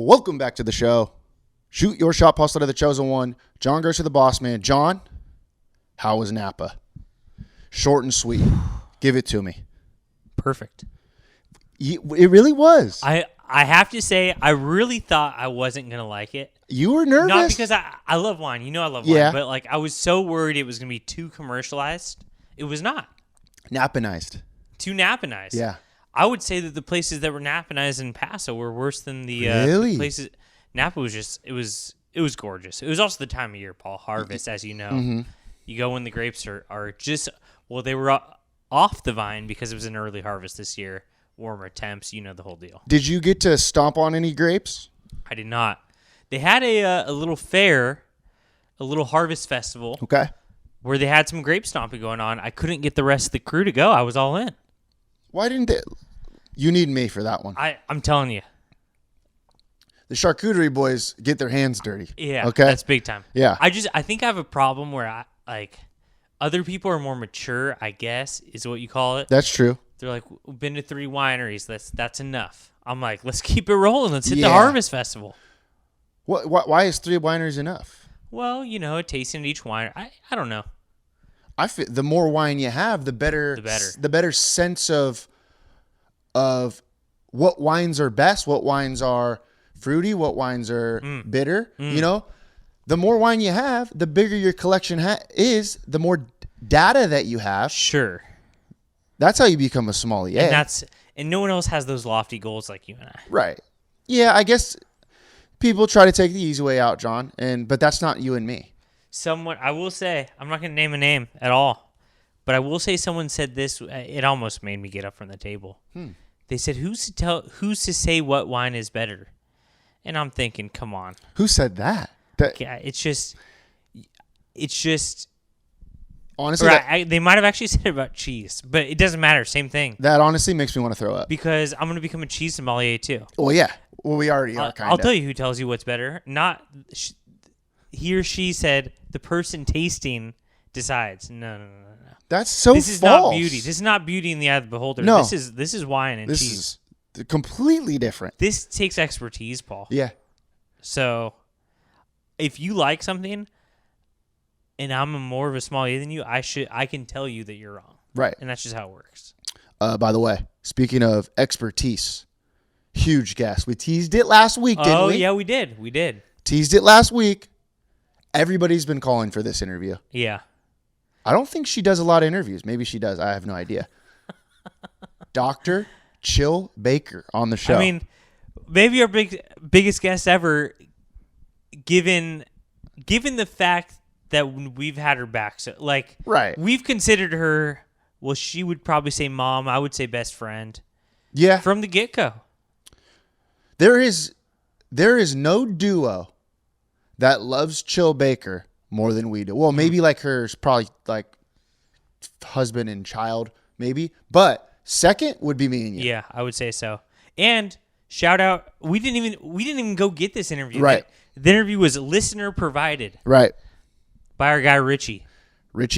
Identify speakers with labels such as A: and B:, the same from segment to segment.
A: Welcome back to the show. Shoot your shot, post out of the chosen one. John goes to the boss man. John, how was Napa? Short and sweet. Give it to me.
B: Perfect.
A: It really was.
B: I have to say, I really thought I wasn't going to like it.
A: You were nervous?
B: Not because I love wine. You know I love wine. But I was so worried it was going to be too commercialized. It was not.
A: Napanized.
B: Too Napanized.
A: Yeah.
B: I would say that the places that were Napanized in Paso were worse than the places. Napa was just, it was gorgeous. It was also the time of year, Paul. Harvest, as you know. Mm-hmm. You go when the grapes are just, well, they were off the vine because it was an early harvest this year. Warmer temps, you know the whole deal.
A: Did you get to stomp on any grapes?
B: I did not. They had a little fair, a little harvest festival.
A: Okay.
B: Where they had some grape stomping going on. I couldn't get the rest of the crew to go. I was all in.
A: Why didn't they? You need me for that one.
B: I'm telling you.
A: The charcuterie boys get their hands dirty.
B: Yeah.
A: Okay.
B: That's big time.
A: Yeah.
B: I think I have a problem where other people are more mature, I guess, is what you call it.
A: That's true.
B: They're like, we've been to 3 wineries. That's enough. I'm like, let's keep it rolling. Let's hit the harvest festival.
A: Why is 3 wineries enough?
B: Well, a tasting at each wine. I don't know.
A: I feel the more wine you have, the better. The better sense of what wines are best, what wines are fruity, what wines are bitter. The more wine you have, the bigger your collection is. The more data that you have.
B: Sure.
A: That's how you become a sommelier.
B: And no one else has those lofty goals like you and I.
A: Right. Yeah, I guess people try to take the easy way out, John, but that's not you and me.
B: Someone, I will say, I'm not going to name a name at all, but I will say someone said this. It almost made me get up from the table. They said, "Who's to say what wine is better?" And I'm thinking, come on.
A: Who said that?
B: Yeah, it's just.
A: Honestly,
B: they might have actually said it about cheese, but it doesn't matter. Same thing.
A: That honestly makes me want to throw up.
B: Because I'm going to become a cheese sommelier too.
A: Well, yeah. Well, we already are, kind of.
B: I'll tell you who tells you what's better. Not he or she said the person tasting decides. No.
A: That's so false.
B: This is not beauty. This is not beauty in the eye of the beholder. No. This is wine and cheese.
A: This is completely different.
B: This takes expertise, Paul.
A: Yeah.
B: So if you like something and I'm more of a sommelier than you, I can tell you that you're wrong.
A: Right.
B: And that's just how it works.
A: By the way, speaking of expertise, huge guest. We teased it last week, didn't we?
B: Oh, yeah, we did. We did.
A: Teased it last week. Everybody's been calling for this interview.
B: Yeah.
A: I don't think she does a lot of interviews. Maybe she does. I have no idea. Dr. Chill Baker on the show.
B: I mean, maybe our biggest guest ever, given the fact that we've had her back. So,
A: right.
B: We've considered her, well, she would probably say mom. I would say best friend.
A: Yeah.
B: From the get-go.
A: There is no duo that loves Chill Baker more than we do. Well, maybe like hers, probably like husband and child, maybe. But second would be me and you.
B: Yeah, I would say so. And shout out, we didn't even go get this interview.
A: Right.
B: The interview was listener provided.
A: Right.
B: By our guy Richie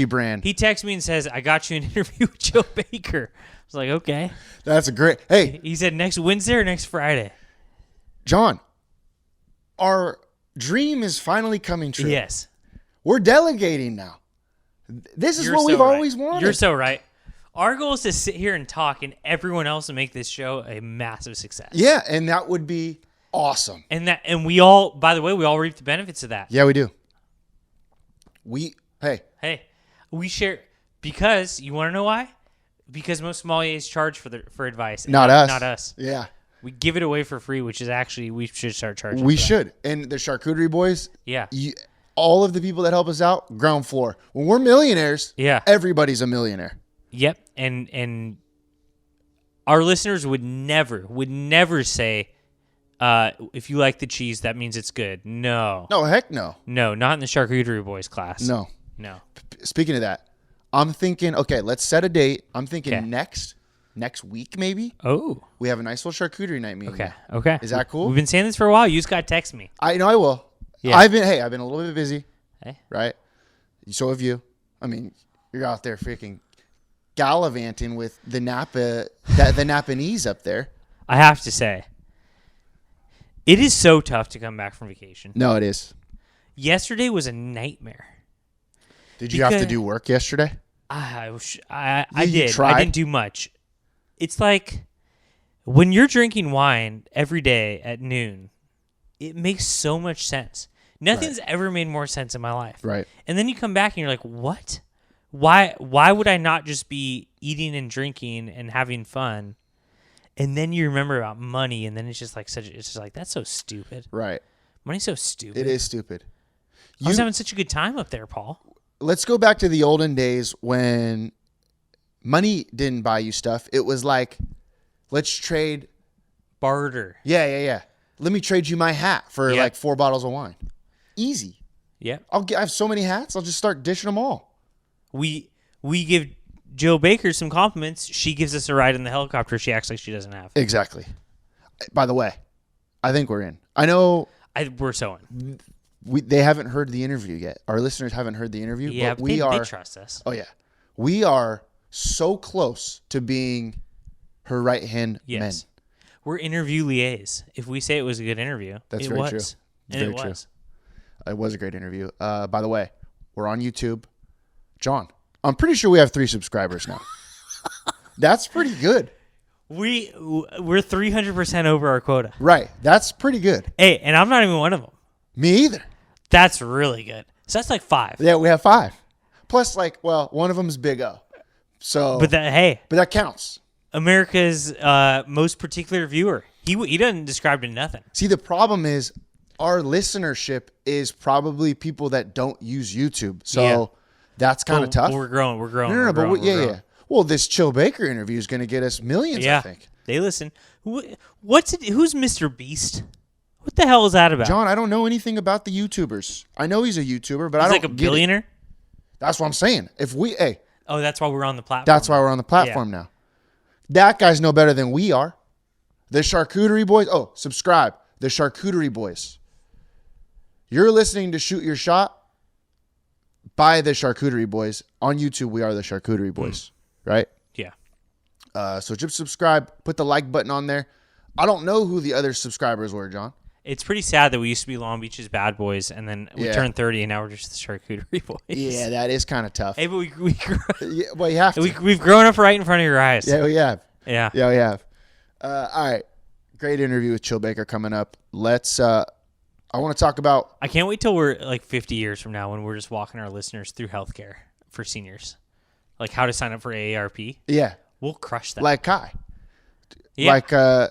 A: Brand.
B: He texts me and says, "I got you an interview with Chill Baker." I was like, okay.
A: That's a great. Hey.
B: He said next Wednesday or next Friday.
A: John, our dream is finally coming true.
B: Yes.
A: We're delegating now. This is what we've always wanted.
B: You're so right. Our goal is to sit here and talk and everyone else will make this show a massive success.
A: Yeah, and that would be awesome.
B: And we all, by the way, we all reap the benefits of that.
A: Yeah, we do.
B: We share, because you want to know why? Because most sommeliers charge for advice.
A: Not us.
B: Not us.
A: Yeah.
B: We give it away for free, which is actually, we should start charging.
A: We should. And the charcuterie boys.
B: Yeah.
A: All of the people that help us out, ground floor. When we're millionaires, everybody's a millionaire.
B: Yep. And our listeners would never say, if you like the cheese, that means it's good. No.
A: No, heck no.
B: No, not in the charcuterie boys class.
A: No. Speaking of that, I'm thinking, okay, let's set a date. I'm thinking next week maybe.
B: Oh.
A: We have a nice little charcuterie night meeting.
B: Okay.
A: Is that cool?
B: We've been saying this for a while. You just got to text me.
A: I know I will. Yeah. I've been a little bit busy.
B: Hey.
A: Right? So have you. I mean, you're out there freaking gallivanting with the Napa, the Napanized up there.
B: I have to say, It is so tough to come back from vacation.
A: No, it is.
B: Yesterday was a nightmare.
A: Did you have to do work yesterday?
B: I
A: You
B: did.
A: tried?
B: I didn't do much. It's like when you're drinking wine every day at noon, it makes so much sense. Nothing's ever made more sense in my life.
A: Right.
B: And then you come back and you're like, what? Why would I not just be eating and drinking and having fun? And then you remember about money, and then it's just like that's so stupid.
A: Right.
B: Money's so stupid.
A: It is stupid.
B: I was having such a good time up there, Paul.
A: Let's go back to the olden days when money didn't buy you stuff. It was like, let's trade.
B: Barter.
A: Yeah. Let me trade you my hat for like 4 bottles of wine. Easy.
B: Yeah.
A: I have so many hats. I'll just start dishing them all.
B: We give Jill Baker some compliments. She gives us a ride in the helicopter she acts like she doesn't have.
A: Exactly. By the way, I think we're in. I know
B: We're so in.
A: they haven't heard the interview yet. Our listeners haven't heard the interview.
B: Yeah,
A: but
B: they trust us.
A: Oh, yeah. We are so close to being her right-hand men.
B: We're interview liaise. If we say it was a good interview,
A: That's
B: it
A: very
B: was.
A: true.
B: And
A: Very
B: it
A: true.
B: was.
A: It was a great interview. By the way, we're on YouTube. John, I'm pretty sure we have 3 subscribers now. That's pretty good.
B: We're 300% over our quota.
A: Right. That's pretty good.
B: Hey, and I'm not even one of them.
A: Me either.
B: That's really good. So that's like 5.
A: Yeah, we have 5. Plus, one of them is Big O. So,
B: But
A: that counts.
B: America's most particular viewer. He doesn't describe to nothing.
A: See, the problem is our listenership is probably people that don't use YouTube. So that's kind of tough.
B: We're growing.
A: Yeah. Well, this Chill Baker interview is going to get us millions, I think.
B: They listen. Who's Mr. Beast? What the hell is that about?
A: John, I don't know anything about the YouTubers. I know he's a YouTuber, but
B: he's
A: I don't
B: like a billionaire?
A: Get it. That's what I'm saying.
B: Oh, that's why we're on the platform.
A: That's why we're on the platform now. That guy's no better than we are. The Charcuterie Boys. Oh, subscribe. The Charcuterie Boys. You're listening to Shoot Your Shot by the Charcuterie Boys. On YouTube, we are the Charcuterie Boys, right?
B: Yeah.
A: So just subscribe. Put the like button on there. I don't know who the other subscribers were, John.
B: It's pretty sad that we used to be Long Beach's bad boys, and then we turned 30, and now we're just the Charcuterie Boys.
A: Yeah, that is kind of tough.
B: Hey, but
A: Yeah, well, you have to.
B: We've grown up right in front of your eyes.
A: Yeah, we have.
B: Yeah,
A: we have. All right. Great interview with Chill Baker coming up. Let's. I want to talk about.
B: I can't wait till we're like 50 years from now when we're just walking our listeners through healthcare for seniors, like how to sign up for AARP.
A: Yeah,
B: we'll crush that.
A: Like Kai.
B: Yeah,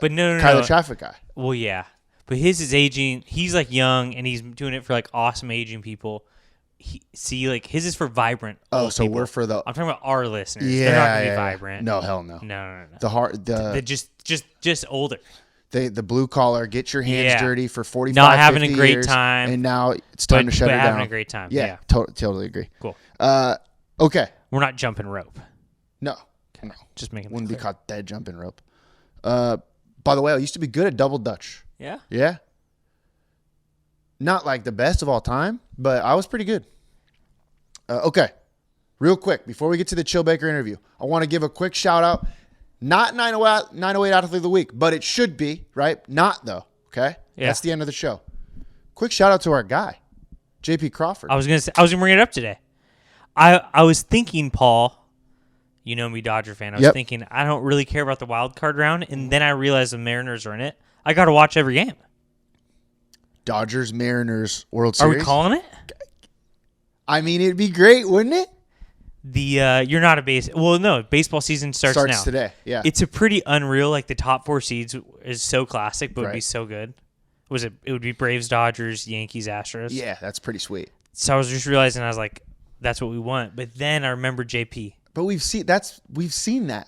A: but
B: no,
A: Kai the traffic guy.
B: Well, yeah, but his is aging. He's like young, and he's doing it for like awesome aging people. His is for vibrant.
A: Oh, so
B: people.
A: we're for the.
B: I'm talking about our listeners.
A: Yeah,
B: they're not gonna be vibrant.
A: No, hell no.
B: No.
A: They're
B: just older.
A: The blue collar, get your hands dirty for 45,
B: not having
A: 50
B: a great
A: years,
B: time,
A: and now it's time to shut it down.
B: having a great time. Yeah.
A: Totally agree.
B: Cool.
A: Okay.
B: We're not jumping rope.
A: No.
B: Just making.
A: Wouldn't be caught dead jumping rope. By the way, I used to be good at double dutch.
B: Yeah.
A: Yeah. Not like the best of all time, but I was pretty good. Okay. Real quick, before we get to the Chill Baker interview, I want to give a quick shout out. Not 908 Athlete of the Week, but it should be, right? Not, though, okay?
B: Yeah.
A: That's the end of the show. Quick shout out to our guy, JP Crawford.
B: I was gonna bring it up today. I was thinking, Paul, you know me, Dodger fan. I was thinking I don't really care about the wild card round, and then I realized the Mariners are in it. I got to watch every game.
A: Dodgers Mariners World Series.
B: Are we calling it?
A: I mean, it'd be great, wouldn't it?
B: You're not a base. Well, no, baseball season starts now.
A: Today. Yeah,
B: it's a pretty unreal. Like the top 4 seeds is so classic, but it'd be so good. It would be Braves, Dodgers, Yankees, Astros.
A: Yeah, that's pretty sweet.
B: So I was just realizing, I was like, that's what we want. But then I remember JP.
A: But we've seen that.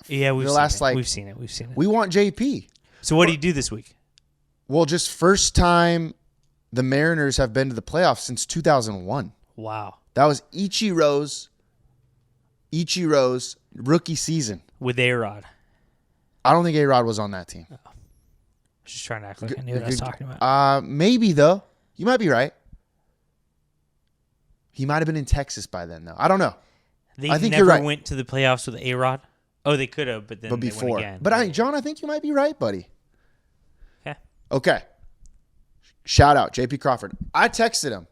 B: Yeah, we've seen it.
A: We want JP.
B: So what do you do this week?
A: Well, just first time the Mariners have been to the playoffs since 2001.
B: Wow.
A: That was Ichiro's rookie season.
B: With A-Rod.
A: I don't think A-Rod was on that team.
B: Oh. Just trying to act like I knew what I was talking about.
A: Maybe, though. You might be right. He might have been in Texas by then, though. I don't know.
B: I think you're right. Went to the playoffs with A-Rod? Oh, they could have, but then they went again.
A: But John, I think you might be right, buddy.
B: Yeah.
A: Okay. Shout out JP Crawford. I texted him.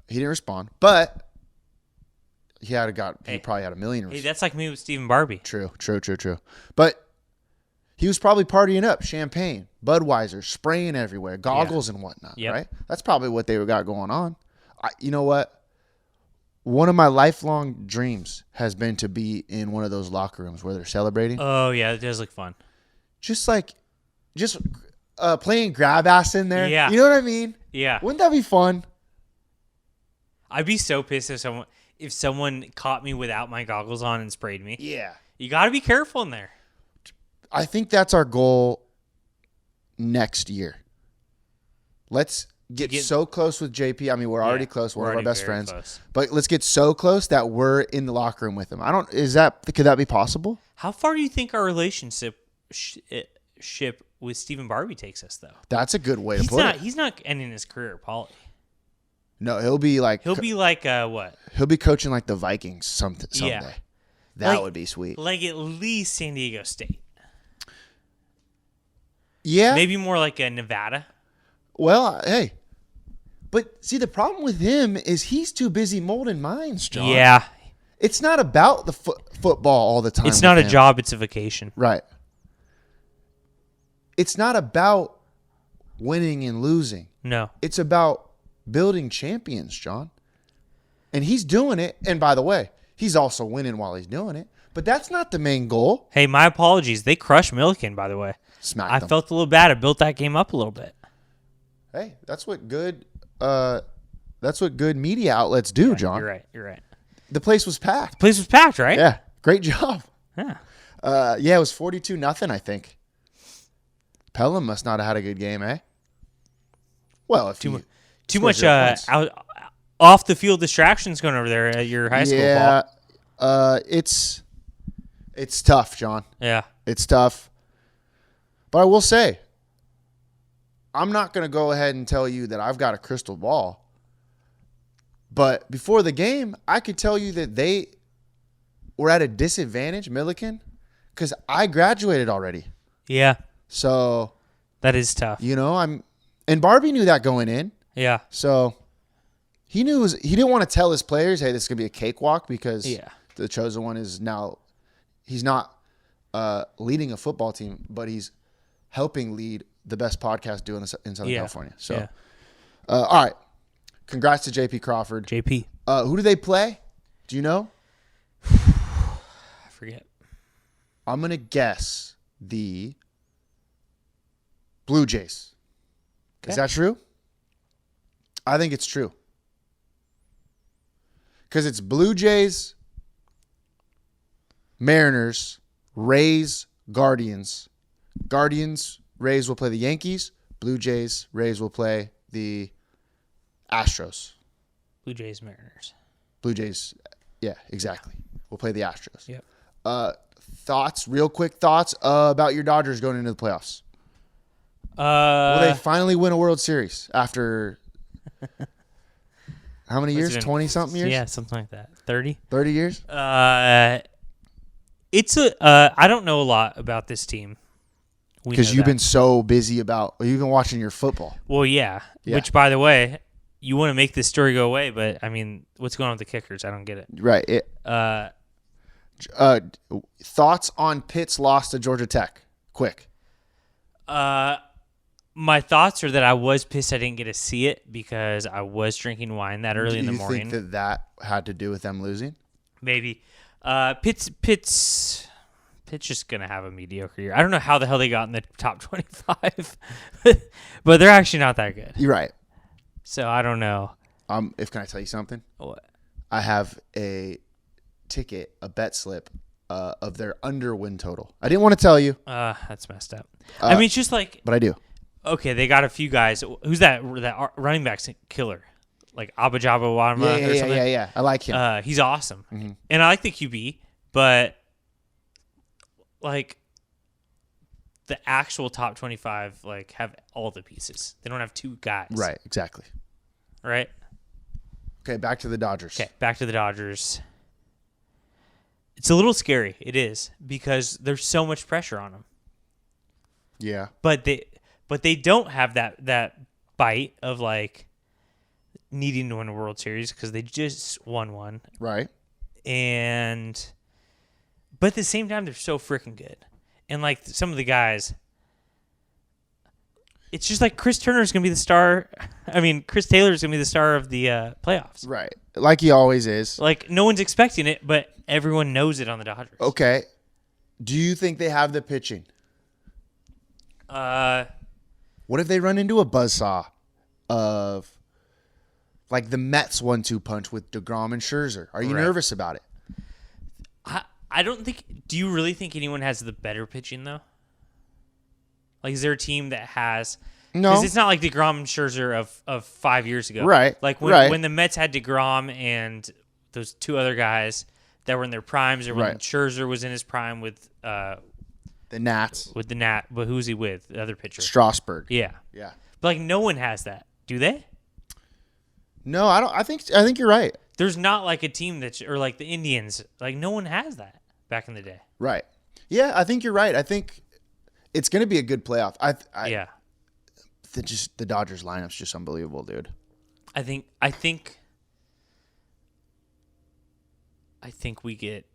A: He didn't respond, but he probably had a million.
B: Hey, that's like me with Stephen Barbie.
A: True. But he was probably partying up, champagne, Budweiser, spraying everywhere, goggles and whatnot, right? That's probably what they got going on. You know what? One of my lifelong dreams has been to be in one of those locker rooms where they're celebrating.
B: Oh, yeah, it does look fun.
A: Just playing grab ass in there.
B: Yeah.
A: You know what I mean?
B: Yeah.
A: Wouldn't that be fun?
B: I'd be so pissed if someone caught me without my goggles on and sprayed me.
A: Yeah.
B: You got to be careful in there.
A: I think that's our goal next year. Let's get so close with JP. I mean, we're already close. We're one of our best friends. Close. But let's get so close that we're in the locker room with him. Could that be possible?
B: How far do you think our relationship with Stephen Barbie takes us, though?
A: That's a good way to put it.
B: He's not ending his career at Poly.
A: No, he'll be like
B: what?
A: He'll be coaching like the Vikings someday.
B: Yeah.
A: That would be sweet.
B: Like at least San Diego State.
A: Yeah.
B: Maybe more like a Nevada.
A: Well, hey. But see, the problem with him is he's too busy molding minds, John.
B: Yeah.
A: It's not about the football all the time.
B: It's not a job, it's a vacation.
A: Right. It's not about winning and losing.
B: No.
A: It's about building champions, John. And he's doing it. And by the way, he's also winning while he's doing it. But that's not the main goal.
B: Hey, my apologies. They crushed Milliken, by the way.
A: Smacked them.
B: I felt a little bad. I built that game up a little bit.
A: Hey, that's what good media outlets do, John.
B: You're right.
A: The place was packed.
B: Right?
A: Yeah. Great job.
B: Yeah.
A: It was 42-0, I think. Pelham must not have had a good game, eh? Well, if
B: too much off the field distractions going over there at your high school.
A: Yeah, it's tough, John.
B: Yeah,
A: it's tough. But I will say, I'm not going to go ahead and tell you that I've got a crystal ball. But before the game, I could tell you that they were at a disadvantage, Milliken, because I graduated already.
B: Yeah.
A: So
B: that is tough.
A: And Barbie knew that going in.
B: Yeah.
A: So he didn't want to tell his players, hey, this is going to be a cakewalk because the chosen one is now, he's not leading a football team, but he's helping lead the best podcast doing this in Southern California. So, all right. Congrats to JP Crawford.
B: JP.
A: Who do they play? Do you know?
B: I forget.
A: I'm going to guess the Blue Jays. Okay. Is that true? I think it's true. Because it's Blue Jays, Mariners, Rays, Guardians. Guardians, Rays will play the Yankees. Blue Jays, Rays will play the Astros.
B: Blue Jays, Mariners.
A: Blue Jays, yeah, exactly. We'll play the Astros.
B: Yep.
A: Real quick thoughts about your Dodgers going into the playoffs. Will they finally win a World Series after how many years? 20-something years?
B: Yeah, something like that. 30?
A: 30 years?
B: I don't know a lot about this team.
A: Because you've been so busy you've been watching your football.
B: Well, yeah. Which, by the way, you want to make this story go away, but, I mean, what's going on with the kickers? I don't get it.
A: Right. Thoughts on Pitt's loss to Georgia Tech? Quick.
B: My thoughts are that I was pissed I didn't get to see it because I was drinking wine that early in the morning.
A: Do you think that had to do with them losing?
B: Maybe. Pitt's just going to have a mediocre year. I don't know how the hell they got in the top 25, but they're actually not that good.
A: You're right.
B: So I don't know.
A: Can I tell you something?
B: What?
A: I have a bet slip of their under win total. I didn't want to tell you.
B: That's messed up. I mean, it's just like.
A: But I do.
B: Okay, they got a few guys. Who's that running back's killer? Like Abajaba Wadma or something?
A: Yeah. I like him.
B: He's awesome. Mm-hmm. And I like the QB, but like the actual top 25 like have all the pieces. They don't have two guys.
A: Right, exactly.
B: Right?
A: Okay, back to the Dodgers.
B: Okay, back to the Dodgers. It's a little scary. It is because there's so much pressure on them.
A: Yeah.
B: But they don't have that bite of like needing to win a World Series because they just won one.
A: Right.
B: But at the same time, they're so freaking good. And like some of the guys, it's just like Chris Taylor's going to be the star of the playoffs.
A: Right. Like he always is.
B: Like no one's expecting it, but everyone knows it on the Dodgers.
A: Okay. Do you think they have the pitching? What if they run into a buzzsaw of like the Mets 1-2 punch with DeGrom and Scherzer? Are you nervous about it?
B: I don't think. Do you really think anyone has the better pitching though? Like, is there a team that has?
A: No,
B: because it's not like DeGrom and Scherzer of 5 years ago,
A: right?
B: Like when the Mets had DeGrom and those two other guys that were in their primes, or when Scherzer was in his prime with
A: the Nats.
B: With the Nat, but who's he with? The other pitcher,
A: Strasburg.
B: Yeah. But like no one has that, do they?
A: No, I don't. I think you're right.
B: There's not like a team or like the Indians. Like no one has that back in the day.
A: Right. Yeah, I think you're right. I think it's going to be a good playoff.
B: Yeah.
A: The Dodgers lineup's just unbelievable, dude.
B: I think we get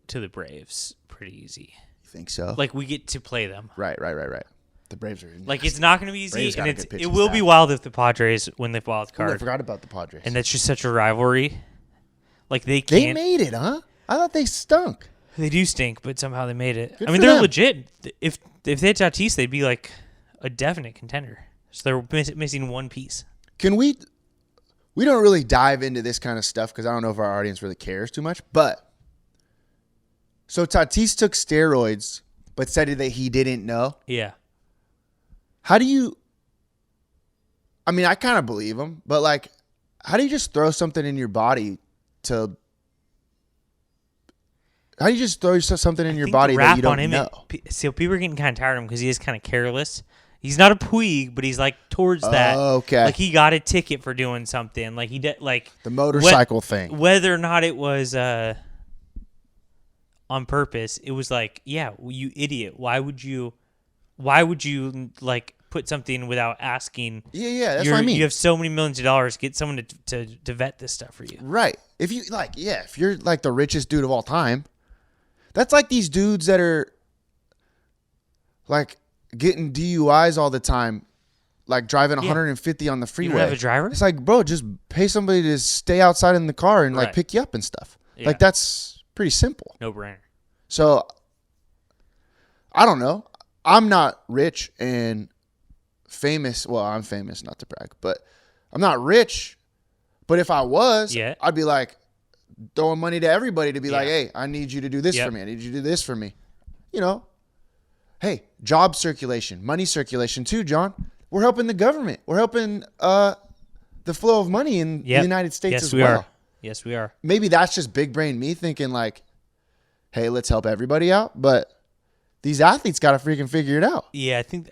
B: to the Braves pretty easy.
A: You think so?
B: Like we get to play them.
A: Right. The Braves are
B: like it's not going to be easy, and it will
A: staff.
B: be wild if the Padres win the wild card.
A: I forgot about the Padres,
B: and that's just such a rivalry. Like they
A: made it, huh? I thought they stunk.
B: They do stink, but somehow they made it.
A: Good
B: I mean,
A: for
B: they're
A: them.
B: legit. If they had Tatis, they'd be like a definite contender. So they're missing one piece.
A: Can we don't really dive into this kind of stuff because I don't know if our audience really cares too much. But so Tatis took steroids, but said that he didn't know.
B: Yeah.
A: How do you? I mean, I kind of believe him, but like, how do you just throw something in your body to? How do you just throw something in your body that you don't know?
B: So people are getting kind of tired of him because he is kind of careless. He's not a Puig, but he's like towards that.
A: Okay.
B: Like he got a ticket for doing something. Like he did, like
A: the motorcycle thing.
B: Whether or not it was on purpose, it was like, yeah, you idiot. Why would you like put something without asking?
A: Yeah, that's what I mean.
B: You have so many millions of dollars. Get someone to vet this stuff for you.
A: Right. If you're like the richest dude of all time, that's like these dudes that are like getting DUIs all the time, like driving 150 on the freeway.
B: You don't have a driver?
A: It's like, bro, just pay somebody to stay outside in the car and like pick you up and stuff. Yeah. Like that's pretty simple.
B: No brainer.
A: So I don't know. I'm not rich and famous. Well, I'm famous, not to brag, but I'm not rich. But if I was, I'd be like throwing money to everybody to be like, hey, I need you to do this for me. I need you to do this for me. You know, hey, job circulation, money circulation too, John. We're helping the government. We're helping the flow of money in the United States as well.
B: Yes, we are.
A: Maybe that's just big brain me thinking like, hey, let's help everybody out. But these athletes got to freaking figure it out.
B: Yeah, I think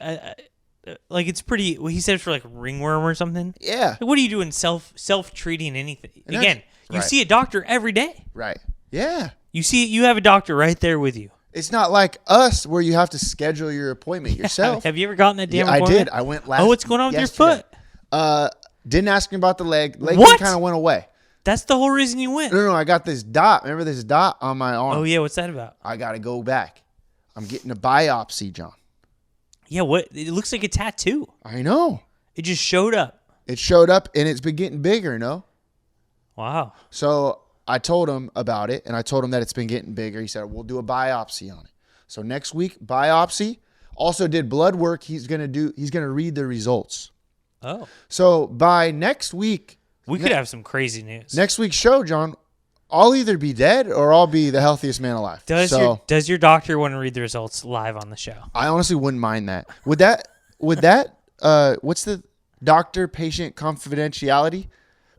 B: like it's pretty. Well, he said for like ringworm or something.
A: Yeah.
B: Like, what are you doing? Self treating anything?
A: And
B: again, you see a doctor every day.
A: Right. Yeah.
B: You have a doctor right there with you.
A: It's not like us where you have to schedule your appointment yourself.
B: Have you ever gotten that damn appointment?
A: I did. I went last.
B: Oh, what's going on with your foot?
A: Didn't ask him about the leg. Leg kind of went away.
B: That's the whole reason you went.
A: No. I got this dot. Remember this dot on my arm?
B: Oh yeah. What's that about?
A: I got to go back. I'm getting a biopsy, John.
B: Yeah. What? It looks like a tattoo.
A: I know.
B: It just showed up.
A: It showed up, and it's been getting bigger. No.
B: Wow.
A: So I told him about it, and I told him that it's been getting bigger. He said, we'll do a biopsy on it. So next week, biopsy. Also did blood work. He's going to read the results.
B: Oh.
A: So by next week.
B: We could have some crazy news.
A: Next week's show, John, I'll either be dead or I'll be the healthiest man alive.
B: Does your doctor want to read the results live on the show?
A: I honestly wouldn't mind that. Would that what's the doctor-patient confidentiality?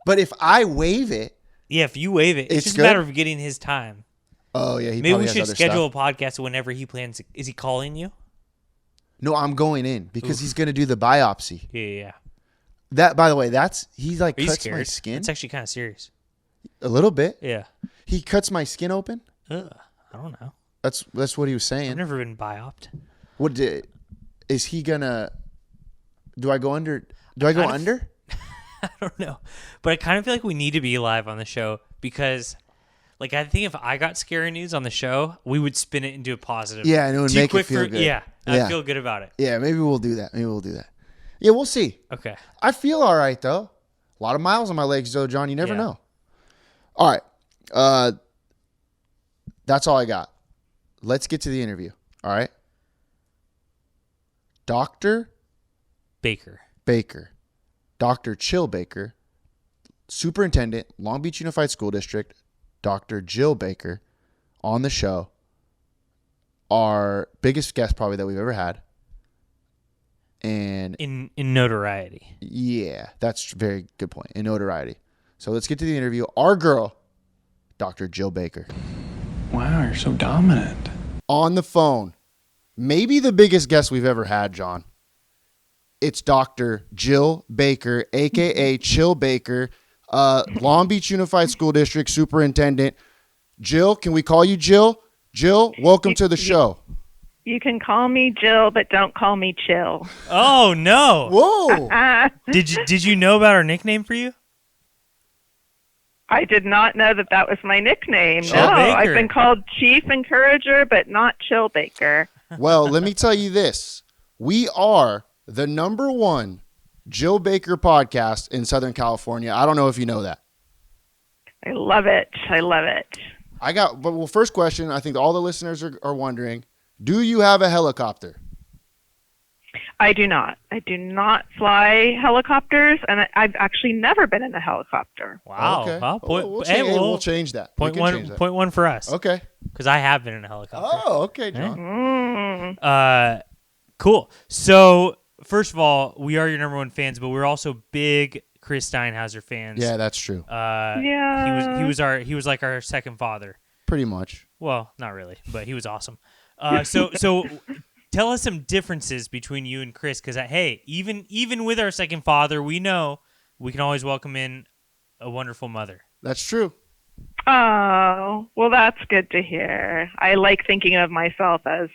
A: But if I waive it.
B: Yeah, if you waive it, it's just a matter of getting his time.
A: Oh, yeah.
B: Maybe we should schedule a podcast whenever he plans. Is he calling you?
A: No, I'm going in because he's going to do the biopsy.
B: Yeah.
A: That, by the way, he like cuts
B: scared?
A: my skin.
B: It's actually kind of serious.
A: A little bit.
B: Yeah.
A: He cuts my skin open.
B: I don't know.
A: That's what he was saying.
B: I've never been bioped.
A: Is he gonna Do I go under? Do I go under?
B: I don't know, but I kind of feel like we need to be live on the show because, like, I think if I got scary news on the show, we would spin it into a positive.
A: Yeah, and it would make it feel good.
B: Yeah, I feel good about it.
A: Yeah, maybe we'll do that. Yeah, we'll see.
B: Okay.
A: I feel all right though. A lot of miles on my legs though, John. You never know. All right. That's all I got. Let's get to the interview. All right. Dr.
B: Baker.
A: Dr. Chill Baker, Superintendent, Long Beach Unified School District, Dr. Jill Baker, on the show. Our biggest guest probably that we've ever had. And
B: in notoriety.
A: Yeah, that's a very good point. In notoriety. So let's get to the interview. Our girl, Dr. Jill Baker.
C: Wow, you're so dominant.
A: On the phone. Maybe the biggest guest we've ever had, John. It's Dr. Jill Baker, a.k.a. Chill Baker, Long Beach Unified School District Superintendent. Jill, can we call you Jill? Jill, welcome to the show.
D: You can call me Jill, but don't call me Chill.
B: Oh, no.
A: Whoa.
B: Did you know about our nickname for you?
D: I did not know that was my nickname.
B: Chill
D: No,
B: Baker.
D: I've been called Chief Encourager, but not Chill Baker.
A: Well, let me tell you this. We are the number one Jill Baker podcast in Southern California. I don't know if you know that.
D: I love it.
A: Well, first question, I think all the listeners are wondering, do you have a helicopter?
D: I do not. I do not fly helicopters, and I've actually never been in a helicopter.
B: Wow.
A: Okay.
B: Well,
A: We'll change that.
B: Point one for us.
A: Okay.
B: Because I have been in a helicopter.
A: Oh, okay, John.
B: Cool. So, first of all, we are your number one fans, but we're also big Chris Steinhauser fans.
A: Yeah, that's true.
D: Yeah.
B: He was like our second father.
A: Pretty much.
B: Well, not really, but he was awesome. So tell us some differences between you and Chris, because hey, even with our second father, we know we can always welcome in a wonderful mother.
A: That's true.
D: Oh, well, that's good to hear. I like thinking of myself as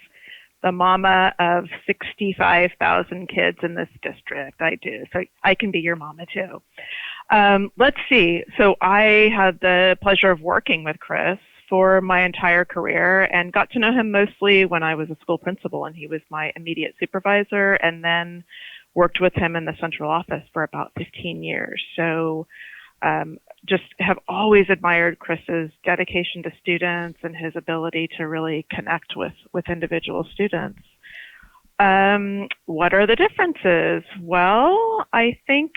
D: the mama of 65,000 kids in this district. I do. So I can be your mama too. Let's see. So I had the pleasure of working with Chris for my entire career and got to know him mostly when I was a school principal and he was my immediate supervisor, and then worked with him in the central office for about 15 years. So just have always admired Chris's dedication to students and his ability to really connect with individual students. What are the differences? Well, I think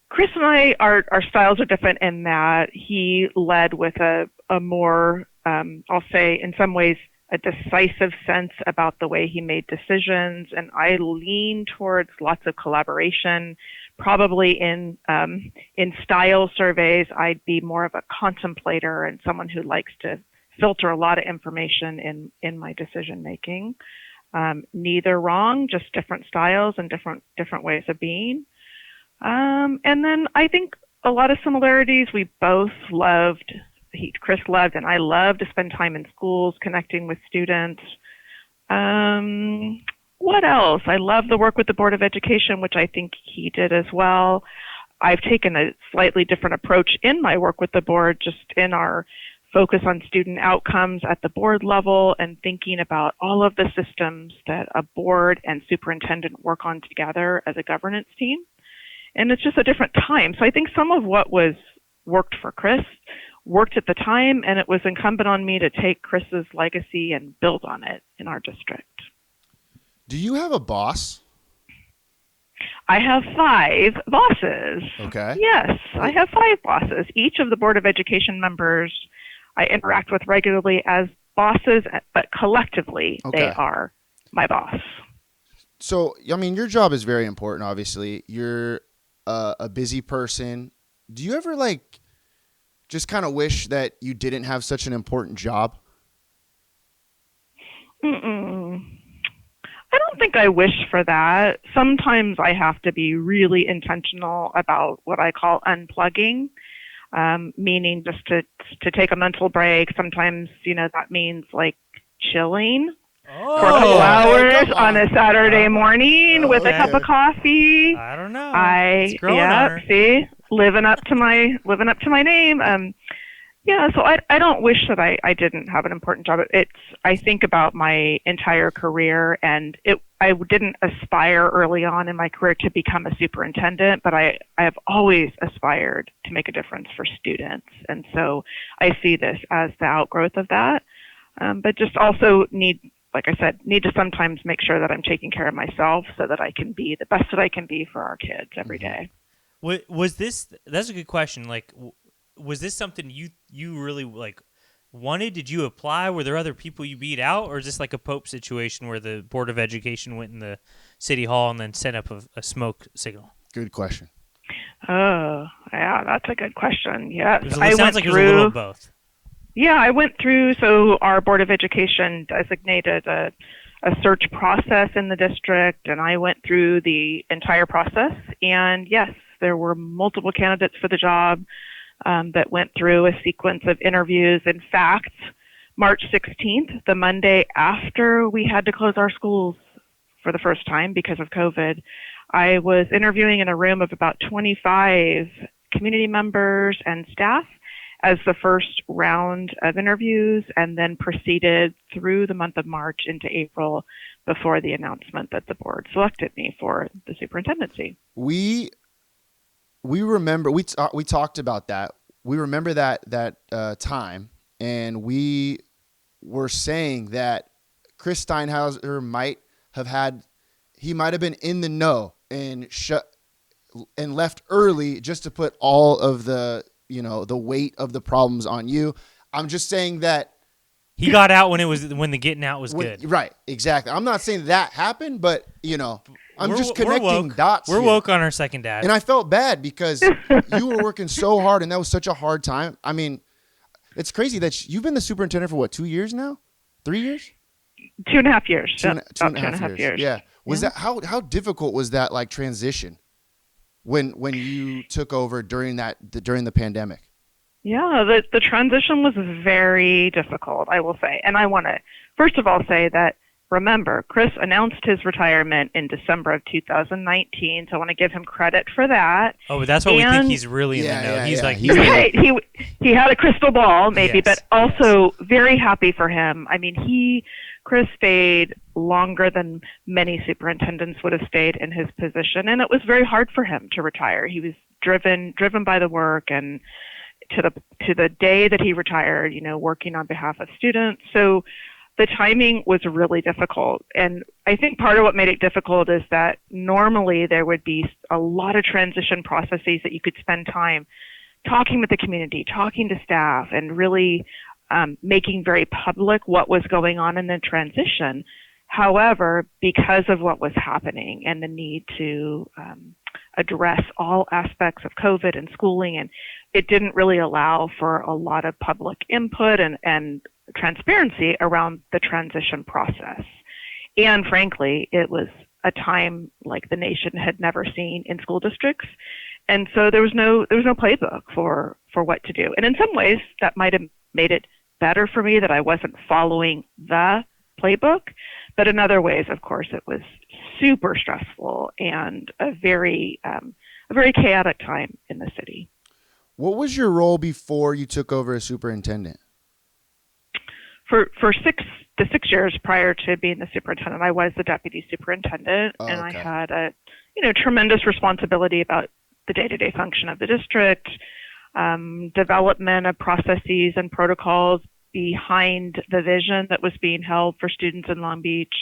D: Chris and I, our styles are different in that he led with a more, I'll say in some ways, a decisive sense about the way he made decisions. And I lean towards lots of collaboration. Probably in style surveys, I'd be more of a contemplator and someone who likes to filter a lot of information in my decision making. Neither wrong, just different styles and different ways of being. And then I think a lot of similarities. We both loved, Chris loved, and I loved to spend time in schools connecting with students. What else? I love the work with the Board of Education, which I think he did as well. I've taken a slightly different approach in my work with the board, just in our focus on student outcomes at the board level and thinking about all of the systems that a board and superintendent work on together as a governance team. And it's just a different time. So I think some of what worked for Chris worked at the time, and it was incumbent on me to take Chris's legacy and build on it in our district.
A: Do you have a boss?
D: I have 5 bosses.
A: Okay.
D: Yes, I have 5 bosses. Each of the Board of Education members I interact with regularly as bosses, but collectively they are my boss.
A: So, I mean, your job is very important, obviously. You're a busy person. Do you ever, just kind of wish that you didn't have such an important job?
D: I don't think I wish for that. Sometimes I have to be really intentional about what I call unplugging, meaning just to take a mental break. Sometimes, that means chilling. for a couple hours
A: come
D: on a Saturday morning with a cup of coffee.
B: I don't know.
D: I
B: It's growing on her.
D: see, living up to my name. Yeah, so I don't wish that I didn't have an important job. I think about my entire career, and I didn't aspire early on in my career to become a superintendent, but I have always aspired to make a difference for students, and so I see this as the outgrowth of that. But just also like I said, need to sometimes make sure that I'm taking care of myself so that I can be the best that I can be for our kids every day.
B: Was this? That's a good question. Like, was this something you really like wanted? Did you apply? Were there other people you beat out, or is this like a Pope situation where the Board of Education went in the city hall and then set up a smoke signal?
A: Good question.
D: Oh, yeah, that's a good question. Yes,
B: It sounds like it was a little of both.
D: Yeah, I went through. So our Board of Education designated a search process in the district, and I went through the entire process. And yes, there were multiple candidates for the job. That went through a sequence of interviews. In fact, March 16th, the Monday after we had to close our schools for the first time because of COVID, I was interviewing in a room of about 25 community members and staff as the first round of interviews, and then proceeded through the month of March into April before the announcement that the board selected me for the superintendency.
A: We remember we talked about that. We remember that time, and we were saying that Chris Steinhauser might have been in the know and left early just to put all of the weight of the problems on you. I'm just saying that
B: he got out when the getting out was good.
A: Right, exactly. I'm not saying that happened, but I'm just connecting dots.
B: We're woke on our second dad.
A: And I felt bad because you were working so hard, and that was such a hard time. I mean, it's crazy that you've been the superintendent for what, 2 years now? 3 years?
D: 2.5 years.
A: Two and a half years. Yeah. Was that how difficult was that like transition when you took over during the pandemic?
D: Yeah, the transition was very difficult, I will say. And I want to first of all say that, remember, Chris announced his retirement in December of 2019, so I want to give him credit for that.
B: Oh, but that's why we think he's really in the know. He's like,
D: right. He had a crystal ball, maybe,
B: yes,
D: but also very happy for him. I mean, Chris stayed longer than many superintendents would have stayed in his position, and it was very hard for him to retire. He was driven by the work, and to the day that he retired, working on behalf of students. So the timing was really difficult. And I think part of what made it difficult is that normally there would be a lot of transition processes that you could spend time talking with the community, talking to staff, and really making very public what was going on in the transition. However, because of what was happening and the need to address all aspects of COVID and schooling, and it didn't really allow for a lot of public input and transparency around the transition process. And frankly, it was a time like the nation had never seen in school districts. And so there was no playbook for what to do. And in some ways that might have made it better for me that I wasn't following the playbook. But in other ways, of course, it was super stressful and a very chaotic time in the city.
A: What was your role before you took over as superintendent?
D: For 6 years prior to being the superintendent, I was the deputy superintendent, and I had a tremendous responsibility about the day-to-day function of the district, development of processes and protocols behind the vision that was being held for students in Long Beach,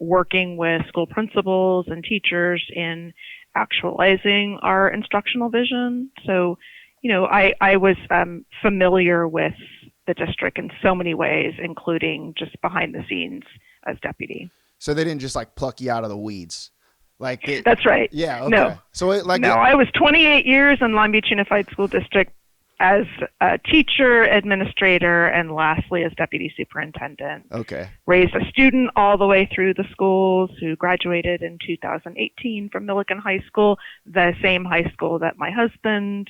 D: working with school principals and teachers in actualizing our instructional vision. So, I was familiar with the district in so many ways, including just behind the scenes as deputy.
A: So they didn't just like pluck you out of the weeds.
D: That's right.
A: Yeah. Okay.
D: No.
A: So
D: I was 28 years in Long Beach Unified School District as a teacher, administrator, and lastly as deputy superintendent.
A: Okay.
D: Raised a student all the way through the schools who graduated in 2018 from Millikan High School, the same high school that my husband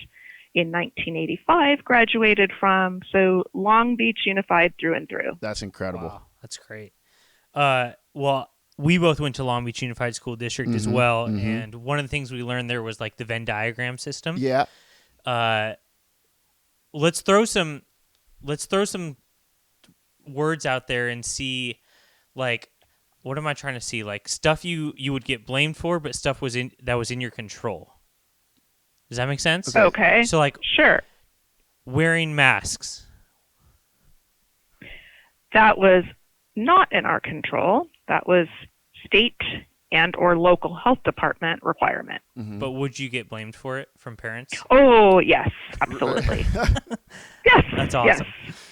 D: in 1985 graduated from. So Long Beach Unified through and through.
A: That's incredible.
B: Wow, that's great. Well, we both went to Long Beach Unified School District as well, and one of the things we learned there was like the Venn diagram system.
A: Yeah.
B: Let's throw some words out there and see, like, what am I trying to see? Like stuff you would get blamed for, but stuff that was in your control. Does that make sense?
D: Okay.
B: So like,
D: sure.
B: Wearing masks.
D: That was not in our control. That was state and or local health department requirement.
B: But would you get blamed for it from parents?
D: Oh, yes, absolutely. Yes.
B: That's awesome.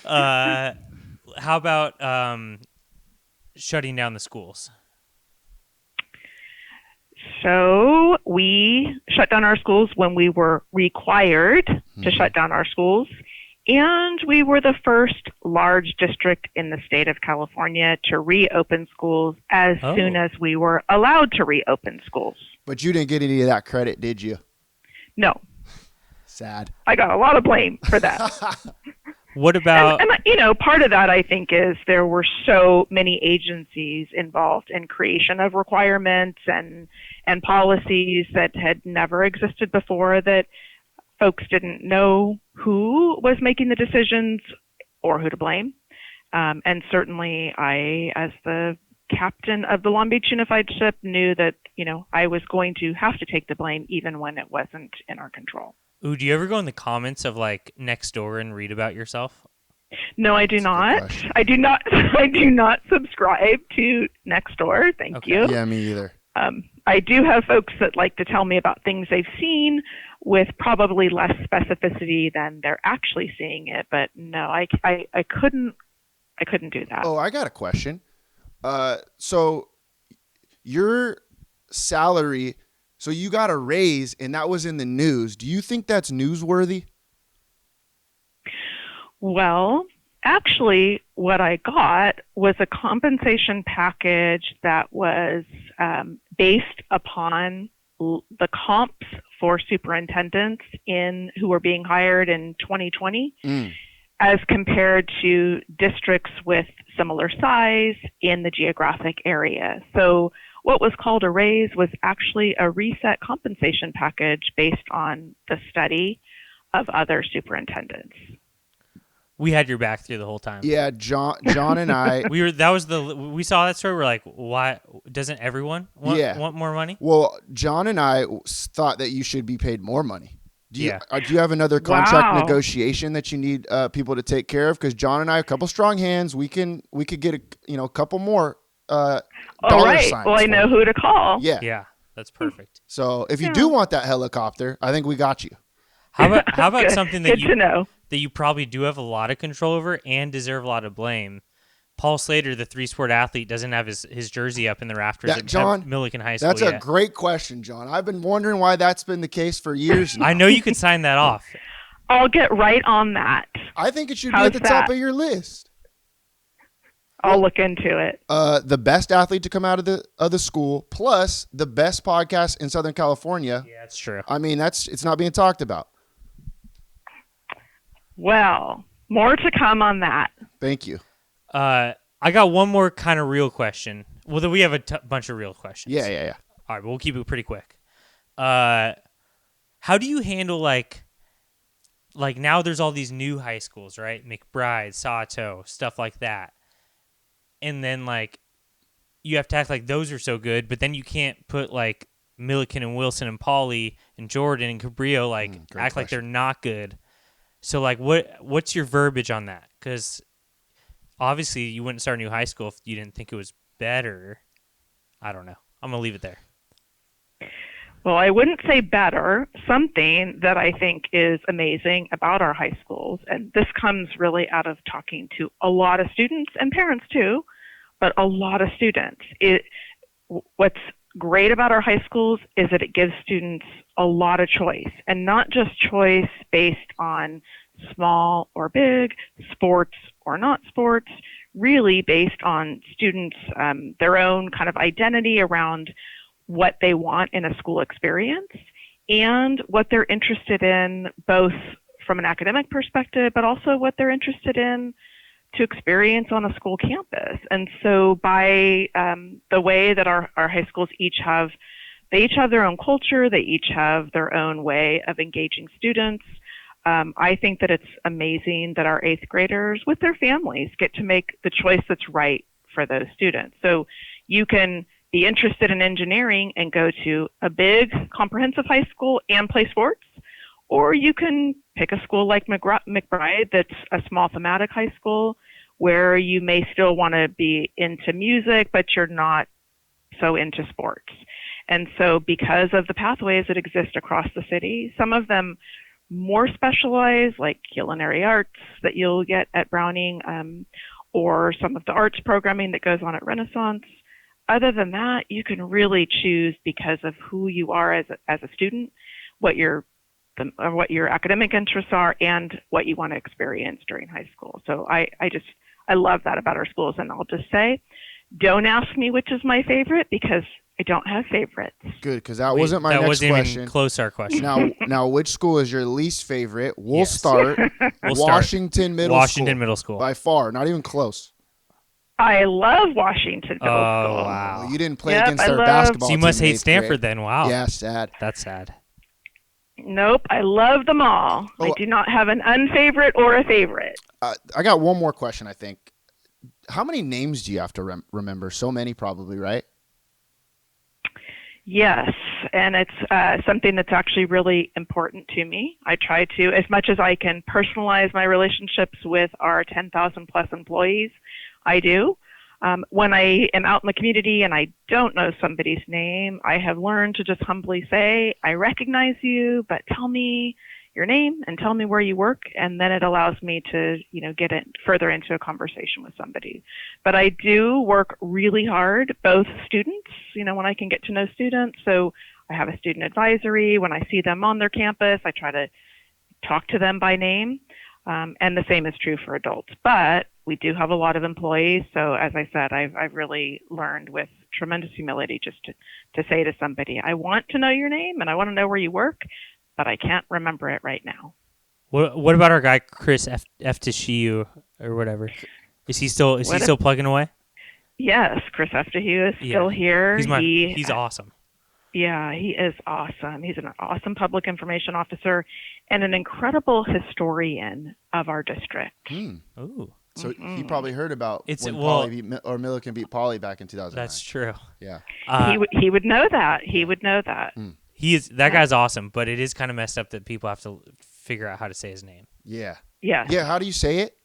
D: Yes.
B: How about shutting down the schools?
D: So we shut down our schools when we were required to shut down our schools. And we were the first large district in the state of California to reopen schools as soon as we were allowed to reopen schools.
A: But you didn't get any of that credit, did you?
D: No.
A: Sad.
D: I got a lot of blame for that.
B: What about...
D: And part of that, I think, is there were so many agencies involved in creation of requirements and policies that had never existed before, that folks didn't know who was making the decisions or who to blame. And certainly I, as the captain of the Long Beach Unified ship, knew that, I was going to have to take the blame even when it wasn't in our control.
B: Ooh, do you ever go in the comments of like Nextdoor and read about yourself?
D: No, I do not. I do not subscribe to Nextdoor. Thank you.
A: Yeah, me either.
D: I do have folks that like to tell me about things they've seen with probably less specificity than they're actually seeing it. But no, I couldn't do that.
A: Oh, I got a question. So your salary, so you got a raise and that was in the news. Do you think that's newsworthy?
D: Well, actually, what I got was a compensation package that was based upon the comps for superintendents who were being hired in 2020 as compared to districts with similar size in the geographic area. So what was called a raise was actually a reset compensation package based on the study of other superintendents.
B: We had your back through the whole time.
A: Yeah, John and I.
B: We saw that story. We're like, why doesn't everyone want more money?
A: Well, John and I thought that you should be paid more money. Do you have another contract negotiation that you need people to take care of? Because John and I, a couple strong hands, we could get a couple more dollar signs.
D: Well, I know who to call.
B: Yeah, that's perfect.
A: So if you do want that helicopter, I think we got you.
B: How about something that
D: that
B: you probably do have a lot of control over and deserve a lot of blame? Paul Slater, the 3-sport athlete, doesn't have his jersey up in the rafters at Milliken High School
A: That's
B: yet.
A: a great question, John. I've been wondering why that's been the case for years now.
B: I know you could sign that off.
D: I'll get right on that.
A: I think it should be at the top of your list.
D: I'll look into it.
A: The best athlete to come out of the school, plus the best podcast in Southern California.
B: Yeah, that's true.
A: I mean, it's not being talked about.
D: Well, more to come on that.
A: Thank you.
B: I got one more kind of real question. Well, then we have a bunch of real questions.
A: Yeah.
B: All right, but we'll keep it pretty quick. How do you handle like now there's all these new high schools, right? McBride, Sato, stuff like that. And then like you have to act like those are so good, but then you can't put like Milliken and Wilson and Pauly and Jordan and Cabrillo act like they're not good. So like what's your verbiage on that? Because obviously you wouldn't start a new high school if you didn't think it was better. I don't know. I'm going to leave it there.
D: Well, I wouldn't say better. Something that I think is amazing about our high schools, and this comes really out of talking to a lot of students and parents too, but a lot of students. What's great about our high schools is that it gives students a lot of choice, and not just choice based on small or big, sports or not sports, really based on students' their own kind of identity around what they want in a school experience and what they're interested in, both from an academic perspective, but also what they're interested in to experience on a school campus. And so by the way that our high schools each have their own culture, they each have their own way of engaging students. I think that it's amazing that our 8th graders with their families get to make the choice that's right for those students. So you can be interested in engineering and go to a big comprehensive high school and play sports, or you can pick a school like McBride that's a small thematic high school where you may still want to be into music, but you're not so into sports. And so because of the pathways that exist across the city, some of them more specialized, like culinary arts that you'll get at Browning, or some of the arts programming that goes on at Renaissance. Other than that, you can really choose because of who you are as a student, what your academic interests are, and what you want to experience during high school. So I love that about our schools. And I'll just say, don't ask me which is my favorite, because I don't have favorites.
A: Good, because that wasn't my next question.
B: That wasn't even close to our question.
A: Now, which school is your least favorite? We'll start Washington Middle School. By far, not even close.
D: I love Washington Middle School.
B: Oh, wow.
A: Well, you didn't play against their basketball team.
B: So you must hate Stanford then. Wow.
A: Yeah, sad.
B: That's sad.
D: Nope, I love them all. I do not have an unfavorite or a favorite.
A: I got one more question, I think. How many names do you have to remember? So many, probably, right?
D: Yes, and it's something that's actually really important to me. I try to, as much as I can, personalize my relationships with our 10,000 plus employees. I do. When I am out in the community and I don't know somebody's name, I have learned to just humbly say, I recognize you, but tell me your name and tell me where you work, and then it allows me to, get further into a conversation with somebody. But I do work really hard, both students, when I can get to know students. So I have a student advisory. When I see them on their campus, I try to talk to them by name. And the same is true for adults. But we do have a lot of employees. So as I said, I've really learned with tremendous humility just to say to somebody, I want to know your name and I want to know where you work, but I can't remember it right now.
B: What about our guy Chris F-SS or whatever? Is he still plugging away?
D: Yes, Chris F-SS is still here.
B: He's awesome.
D: Yeah, he is awesome. He's an awesome public information officer and an incredible historian of our district.
B: Ooh.
A: So he probably heard about when Milliken beat Poly back in 2009.
B: That's true.
A: Yeah.
D: He would know that. He would know that.
B: That guy's awesome, but it is kind of messed up that people have to figure out how to say his name.
A: Yeah.
D: Yeah.
A: Yeah. How do you say it?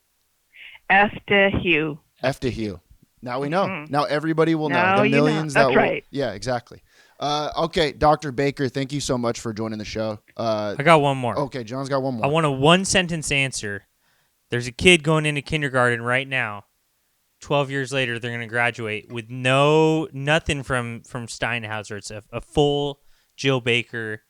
D: F-to-Hugh.
A: F-to-Hugh. Now we know. Now everybody will know.
D: Now
A: The millions
D: That's right.
A: Yeah, exactly. Okay, Dr. Baker, thank you so much for joining the show.
B: I got one more.
A: Okay, John's got one more.
B: I want a one-sentence answer. There's a kid going into kindergarten right now. 12 years later, they're going to graduate with nothing from Steinhauser. It's a full Jill Baker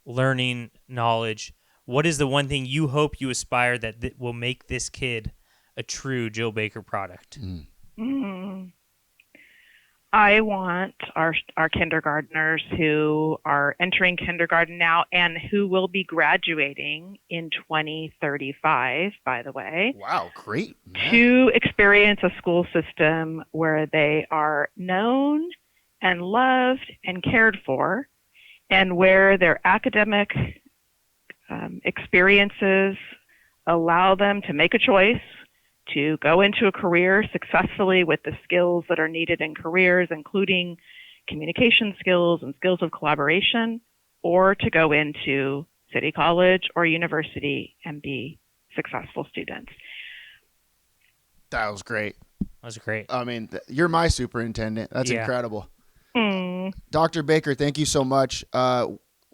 B: learning knowledge. What is the one thing you hope you aspire that will make this kid a true Jill Baker product?
D: I want our kindergartners who are entering kindergarten now and who will be graduating in 2035, by the way.
A: Wow, great.
D: To experience a school system where they are known and loved and cared for, and where their academic experiences allow them to make a choice to go into a career successfully with the skills that are needed in careers, including communication skills and skills of collaboration, or to go into city college or university and be successful students.
A: That was great. I mean, you're my superintendent. That's incredible. Dr. Baker, thank you so much.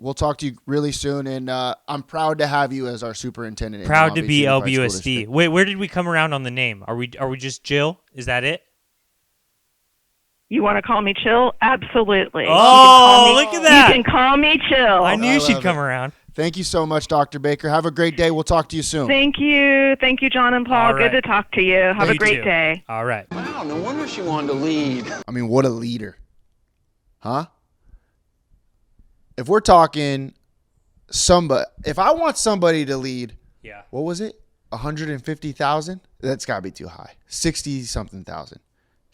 A: We'll talk to you really soon, and I'm proud to have you as our superintendent.
B: Proud to be LBUSD. Wait, where did we come around on the name? Are we just Jill? Is that it?
D: You want to call me Chill? Absolutely.
B: Oh, look at that.
D: You can call me Chill.
B: I knew she'd come around.
A: Thank you so much, Dr. Baker. Have a great day. We'll talk to you soon.
D: Thank you. Thank you, John and Paul.
B: Right.
D: Good to talk to you. Have a great day.
B: All right.
C: Wow, no wonder she wanted to lead.
A: I mean, what a leader. Huh? If we're talking if I want somebody to lead, what was it? 150,000. That's got to be too high. 60 something thousand.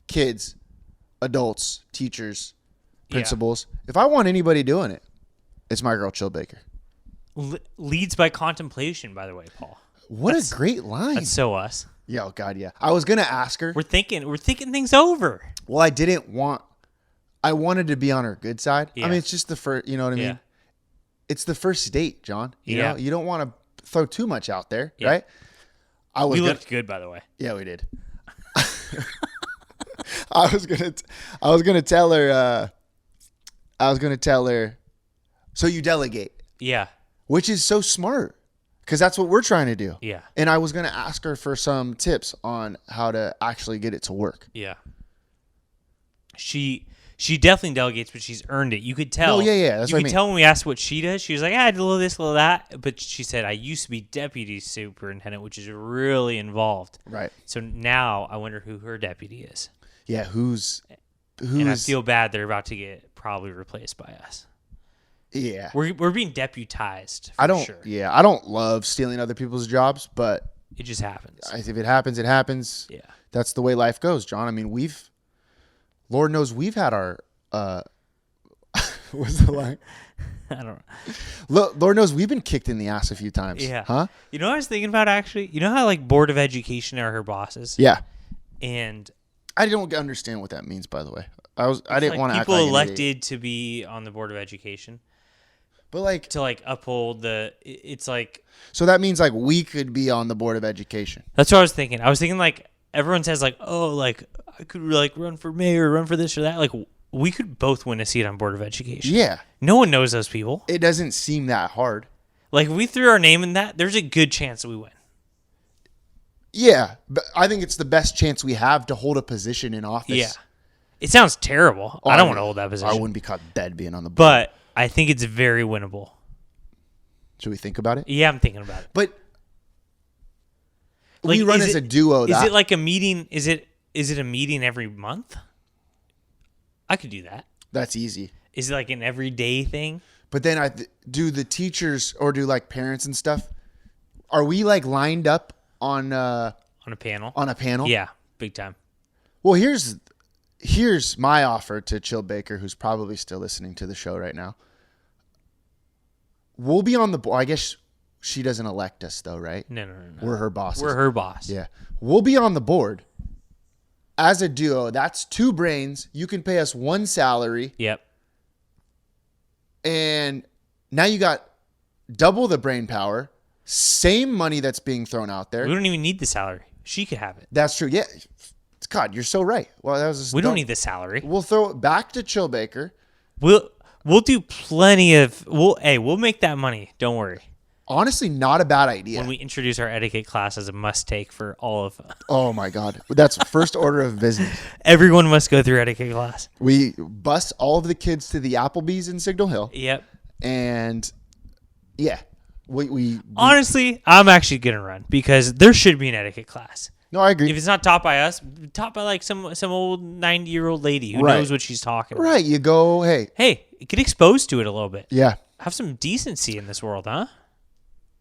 A: Kids, adults, teachers, principals. Yeah. If I want anybody doing it, it's my girl Chill Baker.
B: Leads by contemplation, by the way, Paul.
A: That's a great line.
B: That's so us.
A: Yeah, oh God, yeah. I was gonna ask her.
B: We're thinking things over.
A: Well, I wanted to be on her good side. Yeah. I mean, it's just the first. You know what I mean? It's the first date, John. You know, you don't want to throw too much out there, right?
B: We looked good, by the way.
A: Yeah, we did. I was gonna tell her. So you delegate.
B: Yeah.
A: Which is so smart, because that's what we're trying to do.
B: Yeah.
A: And I was gonna ask her for some tips on how to actually get it to work.
B: Yeah. She definitely delegates, but she's earned it. You could tell.
A: Oh yeah. That's what I mean.
B: You could tell when we asked what she does. She was like, I did a little this, a little that. But she said, I used to be deputy superintendent, which is really involved.
A: Right.
B: So now I wonder who her deputy is.
A: Yeah, who's?
B: And I feel bad they're about to get probably replaced by us.
A: Yeah.
B: We're being deputized. Sure.
A: Yeah, I don't love stealing other people's jobs, but
B: it just happens.
A: If it happens, it happens.
B: Yeah.
A: That's the way life goes, John. I mean, Lord knows we've had our what's the line?
B: I don't know.
A: Lord knows we've been kicked in the ass a few times.
B: Yeah.
A: Huh?
B: You know what I was thinking about, actually? You know how like Board of Education are her bosses?
A: Yeah.
B: And
A: I don't understand what that means, by the way. I didn't want to act like
B: people elected to be on the Board of Education.
A: But like
B: to like uphold it's like.
A: So that means like we could be on the Board of Education.
B: That's what I was thinking. I was thinking like everyone says like, oh, like I could like run for mayor, run for this or that. Like we could both win a seat on Board of Education.
A: Yeah.
B: No one knows those people.
A: It doesn't seem that hard.
B: Like if we threw our name in that, there's a good chance that we win.
A: Yeah, but I think it's the best chance we have to hold a position in office.
B: Yeah. It sounds terrible. I don't want to hold that position.
A: I wouldn't be caught dead being on the board.
B: But I think it's very winnable.
A: Should we think about it?
B: Yeah, I'm thinking about it.
A: But
B: like,
A: we run as a duo.
B: Is it like a meeting? Is it a meeting every month? I could do that.
A: That's easy.
B: Is it like an everyday thing?
A: But then do the teachers or do like parents and stuff, are we like lined up on a
B: panel?
A: On a panel?
B: Yeah, big time.
A: Well, here's my offer to Chill Baker, who's probably still listening to the show right now. We'll be on the board. I guess she doesn't elect us though, right?
B: No.
A: We're her bosses.
B: We're her boss.
A: Yeah. We'll be on the board as a duo. That's two brains. You can pay us one salary.
B: Yep.
A: And now you got double the brain power, same money that's being thrown out there.
B: We don't even need the salary. She could have it.
A: That's true. Yeah. God, you're so right. Well,
B: we don't need the salary.
A: We'll throw it back to Chill Baker.
B: We'll do plenty of. We'll make that money. Don't worry.
A: Honestly, not a bad idea.
B: When we introduce our etiquette class as a must-take for all of.
A: Oh my God, that's first order of business.
B: Everyone must go through etiquette class.
A: We bus all of the kids to the Applebee's in Signal Hill.
B: Yep.
A: And yeah, we
B: honestly, I'm actually gonna run because there should be an etiquette class.
A: No, I agree.
B: If it's not taught by us, taught by like some old 90-year-old lady who knows what she's talking about.
A: Right. You go,
B: hey, get exposed to it a little bit.
A: Yeah.
B: Have some decency in this world, huh?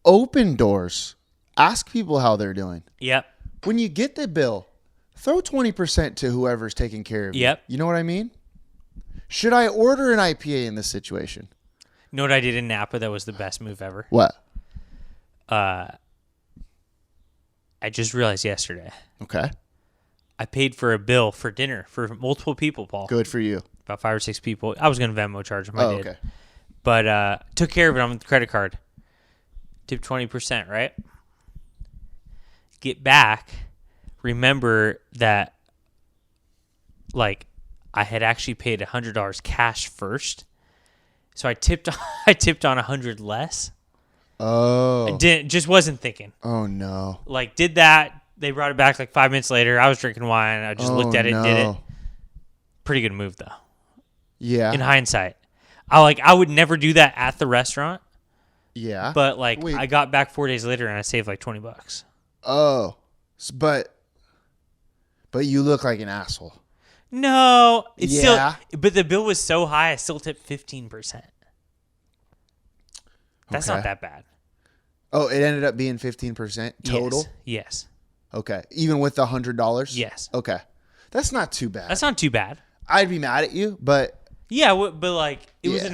A: Open doors. Ask people how they're doing.
B: Yep.
A: When you get the bill, throw 20% to whoever's taking care of you.
B: Yep.
A: You know what I mean? Should I order an IPA in this situation?
B: You know what I did in Napa that was the best move ever?
A: What?
B: I just realized yesterday.
A: Okay.
B: I paid for a bill for dinner for multiple people, Paul.
A: Good for you.
B: About 5 or 6 people. I was going to Venmo charge them. I did.
A: Okay.
B: But took care of it on the credit card. Tip 20%, right? Get back. Remember that, like, I had actually paid $100 cash first. So I tipped on $100 less.
A: Oh.
B: I just wasn't thinking.
A: Oh no.
B: Like did that. They brought it back like 5 minutes later. I was drinking wine. I just looked at it and did it. Pretty good move though.
A: Yeah.
B: In hindsight. I would never do that at the restaurant.
A: Yeah.
B: But like I got back 4 days later and I saved like $20.
A: Oh. But you look like an asshole.
B: No, it's
A: still.
B: But the bill was so high, I still tipped 15%. That's not that bad.
A: Oh, it ended up being 15% total?
B: Yes.
A: Okay. Even with the $100?
B: Yes.
A: Okay. That's not too bad.
B: That's not too bad.
A: I'd be mad at you, but
B: Yeah, but like it was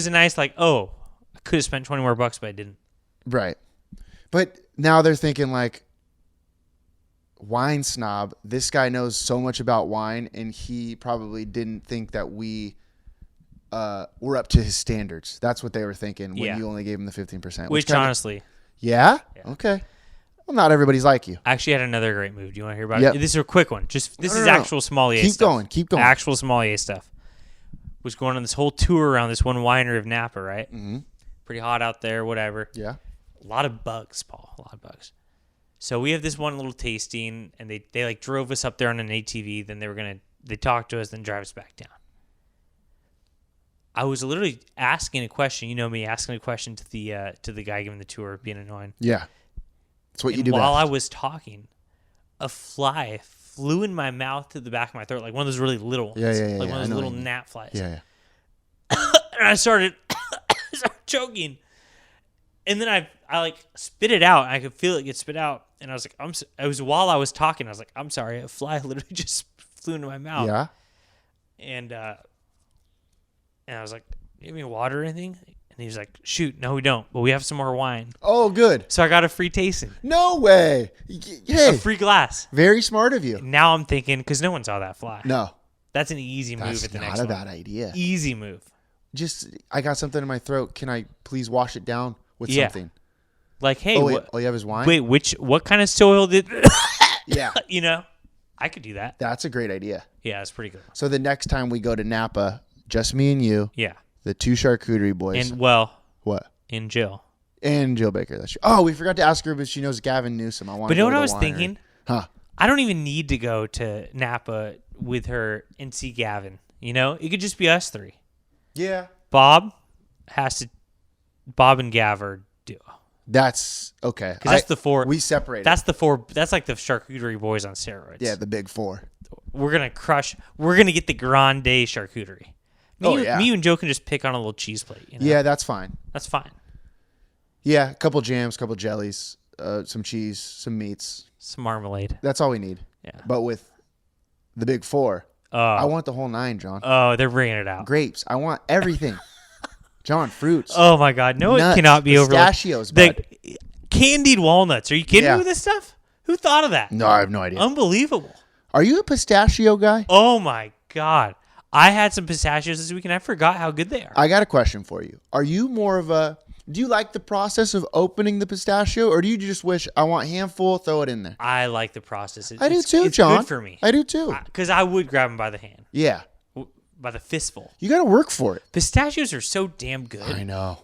B: a nice like, oh, I could have spent $20 more, but I didn't.
A: right. But now they're thinking like, wine snob. This guy knows so much about wine, and he probably didn't think that we were up to his standards. That's what they were thinking when you only gave him the 15%.
B: Which honestly,
A: yeah? Okay. Well, not everybody's like you.
B: I actually had another great move. Do you want to hear about
A: Yep.
B: it? This is a quick one. This is
A: no.
B: actual sommelier
A: Keep
B: stuff.
A: Keep going.
B: Actual sommelier stuff. Was going on this whole tour around this one winery of Napa, right? Mm-hmm. Pretty hot out there, whatever.
A: Yeah.
B: A lot of bugs, Paul. A lot of bugs. So we have this one little tasting, and they like drove us up there on an ATV. Then they talked to us, then drive us back down. I was literally asking a question. You know me, asking a question to the guy giving the tour, being annoying.
A: Yeah. That's what you
B: And
A: do
B: while
A: best.
B: I was talking, a fly flew in my mouth to the back of my throat, like one of those really little ones.
A: Yeah.
B: Like one of
A: I
B: those
A: know
B: little
A: what you mean.
B: gnat flies.
A: Yeah.
B: And I started choking. And then I like spit it out. And I could feel it get spit out. And I was like, it was while I was talking. I was like, I'm sorry. A fly literally just flew into my mouth.
A: Yeah.
B: And I was like, you have any water or anything? And he was like, shoot, no, we don't. But we have some more wine.
A: Oh, good.
B: So I got a free tasting.
A: No way. Hey,
B: A free glass.
A: very smart of you.
B: Now I'm thinking, because no one saw that fly.
A: No,
B: That's an easy move
A: that's
B: at the
A: not
B: next
A: a
B: one.
A: bad idea.
B: Easy move.
A: Just, I got something in my throat. Can I please wash it down with
B: Yeah.
A: something?
B: Like, hey,
A: Oh, wait. Oh, you have his wine?
B: wait, what kind of soil did,
A: Yeah.
B: you know? I could do that.
A: That's a great idea.
B: Yeah, it's pretty good.
A: So the next time we go to Napa, just me and you,
B: Yeah.
A: the two charcuterie boys.
B: And, well,
A: What?
B: in Jill.
A: And Jill Baker. That's true. Oh, we forgot to ask her if she knows Gavin Newsom. I want
B: But
A: to
B: you know
A: go
B: what
A: to
B: I
A: the
B: was
A: winery.
B: thinking?
A: Huh.
B: I don't even need to go to Napa with her and see Gavin. You know? It could just be us three.
A: Yeah.
B: Bob and Gav are duo.
A: That's okay.
B: Because that's the four.
A: We separated.
B: That's the four. That's like the charcuterie boys on steroids.
A: Yeah, the big four.
B: We're going to crush. We're going to get the grande charcuterie. Me and Joe can just pick on a little cheese plate. You know?
A: Yeah, that's fine.
B: That's fine.
A: Yeah, a couple jams, couple jellies, some cheese, some meats.
B: Some marmalade.
A: That's all we need.
B: Yeah.
A: But with the big four, I want the whole nine, John.
B: Oh, they're bringing it out.
A: Grapes. I want everything. John, fruits.
B: Oh my God! No,
A: nuts,
B: it cannot be overlooked.
A: pistachios, bud.
B: The candied walnuts. Are you kidding
A: Yeah.
B: me with this stuff? Who thought of that?
A: No, I have no idea.
B: Unbelievable.
A: Are you a pistachio guy?
B: Oh my God! I had some pistachios this week and I forgot how good they are.
A: I got a question for you. Are you more of a... Do you like the process of opening the pistachio, or do you just wish, I want a handful, throw it in there?
B: I like the process.
A: I do too,
B: it's
A: John.
B: Good for me.
A: I do too.
B: Because I would grab them by the hand,
A: Yeah.
B: by the fistful.
A: You got to work for it.
B: Pistachios are so damn good.
A: I know.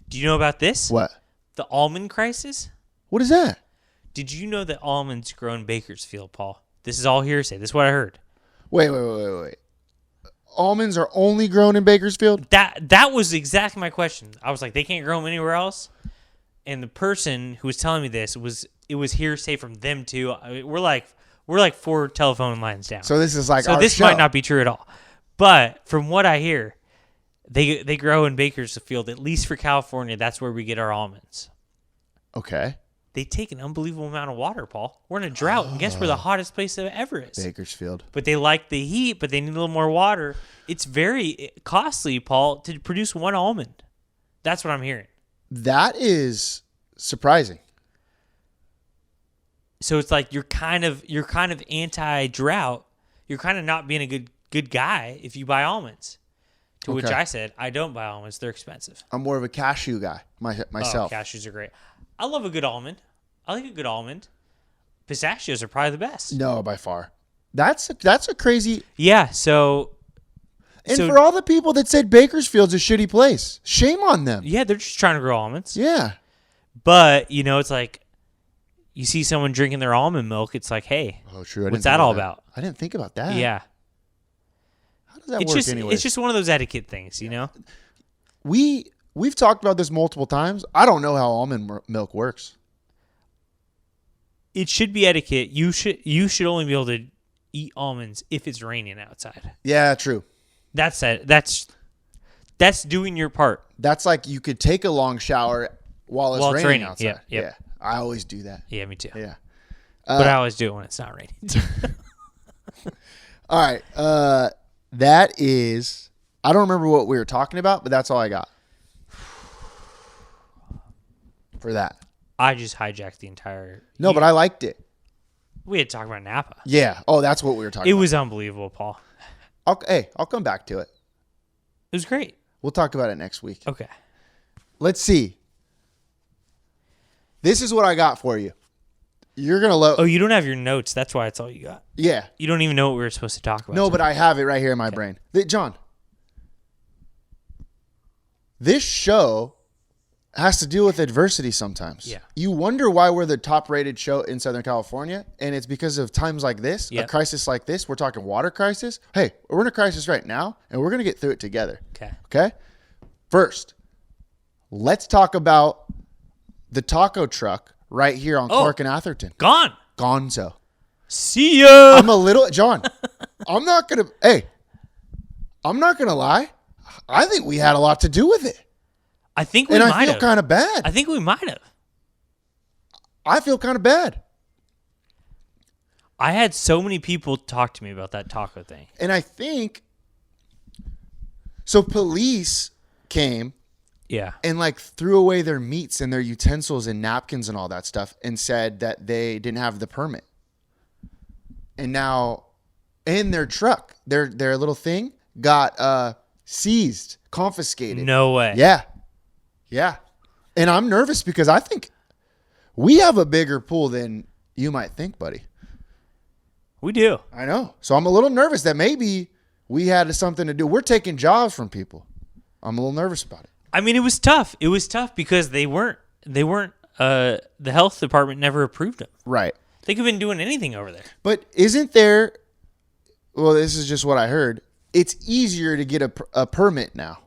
B: Do you know about this?
A: What?
B: The almond crisis?
A: What is that?
B: Did you know that almonds grow in Bakersfield, Paul? This is all hearsay. This is what I heard.
A: Wait. Almonds are only grown in Bakersfield?
B: That was exactly my question. I was like, they can't grow them anywhere else? And the person who was telling me this was hearsay from them too. We're like 4 telephone lines down.
A: So this is like
B: So
A: our
B: this
A: show.
B: might not be true at all. But from what I hear, they grow in Bakersfield, at least for California. That's where we get our almonds.
A: Okay.
B: They take an unbelievable amount of water, Paul. We're in a drought, and guess where the hottest place ever is?
A: Bakersfield.
B: But they like the heat, but they need a little more water. It's very costly, Paul, to produce one almond. That's what I'm hearing.
A: That is surprising.
B: So it's like you're kind of anti-drought. You're kind of not being a good guy if you buy almonds. To which
A: Okay.
B: I said, I don't buy almonds. They're expensive.
A: I'm more of a cashew guy myself.
B: Oh, cashews are great. I love a good almond. I like a good almond. Pistachios are probably the best.
A: No, by far. That's a crazy...
B: Yeah, so...
A: And for all the people that said Bakersfield's a shitty place, shame on them.
B: Yeah, they're just trying to grow almonds.
A: Yeah.
B: But, it's like, you see someone drinking their almond milk, it's like, hey,
A: Oh, true.
B: what's that all about?
A: I didn't think about that.
B: Yeah.
A: How does that work anyway?
B: It's just one of those etiquette things, you know?
A: We've talked about this multiple times. I don't know how almond milk works.
B: It should be etiquette. You should only be able to eat almonds if it's raining outside.
A: Yeah, true.
B: That's doing your part.
A: That's like you could take a long shower while it's
B: While it's
A: raining
B: raining.
A: outside.
B: Yep.
A: Yeah, I always do that.
B: Yeah, me too.
A: Yeah.
B: But I always do it when it's not raining.
A: All right. That is. I don't remember what we were talking about, but that's all I got for that.
B: I just hijacked the entire.
A: No, but I liked it.
B: We had to talk about Napa.
A: Yeah. Oh, that's what we were talking
B: It
A: about.
B: was unbelievable, Paul.
A: I'll come back to it.
B: It was great.
A: We'll talk about it next week.
B: Okay.
A: Let's see. This is what I got for you. You're going to love.
B: Oh, you don't have your notes. That's why it's all you got.
A: Yeah.
B: You don't even know what we were supposed to talk about.
A: No, but I have it right here in my brain. John, this show has to deal with adversity sometimes.
B: Yeah.
A: You wonder why we're the top-rated show in Southern California, and it's because of times like this, a crisis like this. We're talking water crisis. Hey, we're in a crisis right now, and we're going to get through it together. Okay? First, let's talk about the taco truck right here on Clark and Atherton.
B: Gone.
A: Gonzo.
B: See ya.
A: I'm a little, John, I'm not going to lie. I think we had a lot to do with it.
B: I think we might have.
A: And I feel kind of bad.
B: I think we might have.
A: I feel kind of bad.
B: I had so many people talk to me about that taco thing.
A: And I think, so police came
B: Yeah.
A: and like threw away their meats and their utensils and napkins and all that stuff and said that they didn't have the permit. And now in their truck, their little thing got seized, confiscated.
B: No way.
A: Yeah. Yeah. And I'm nervous because I think we have a bigger pool than you might think, buddy.
B: We do.
A: I know. So I'm a little nervous that maybe we had something to do. We're taking jobs from people. I'm a little nervous about it.
B: I mean, it was tough. It was tough because they weren't the health department never approved them.
A: Right.
B: They could have been doing anything over there.
A: But isn't there, well, this is just what I heard. It's easier to get a permit now.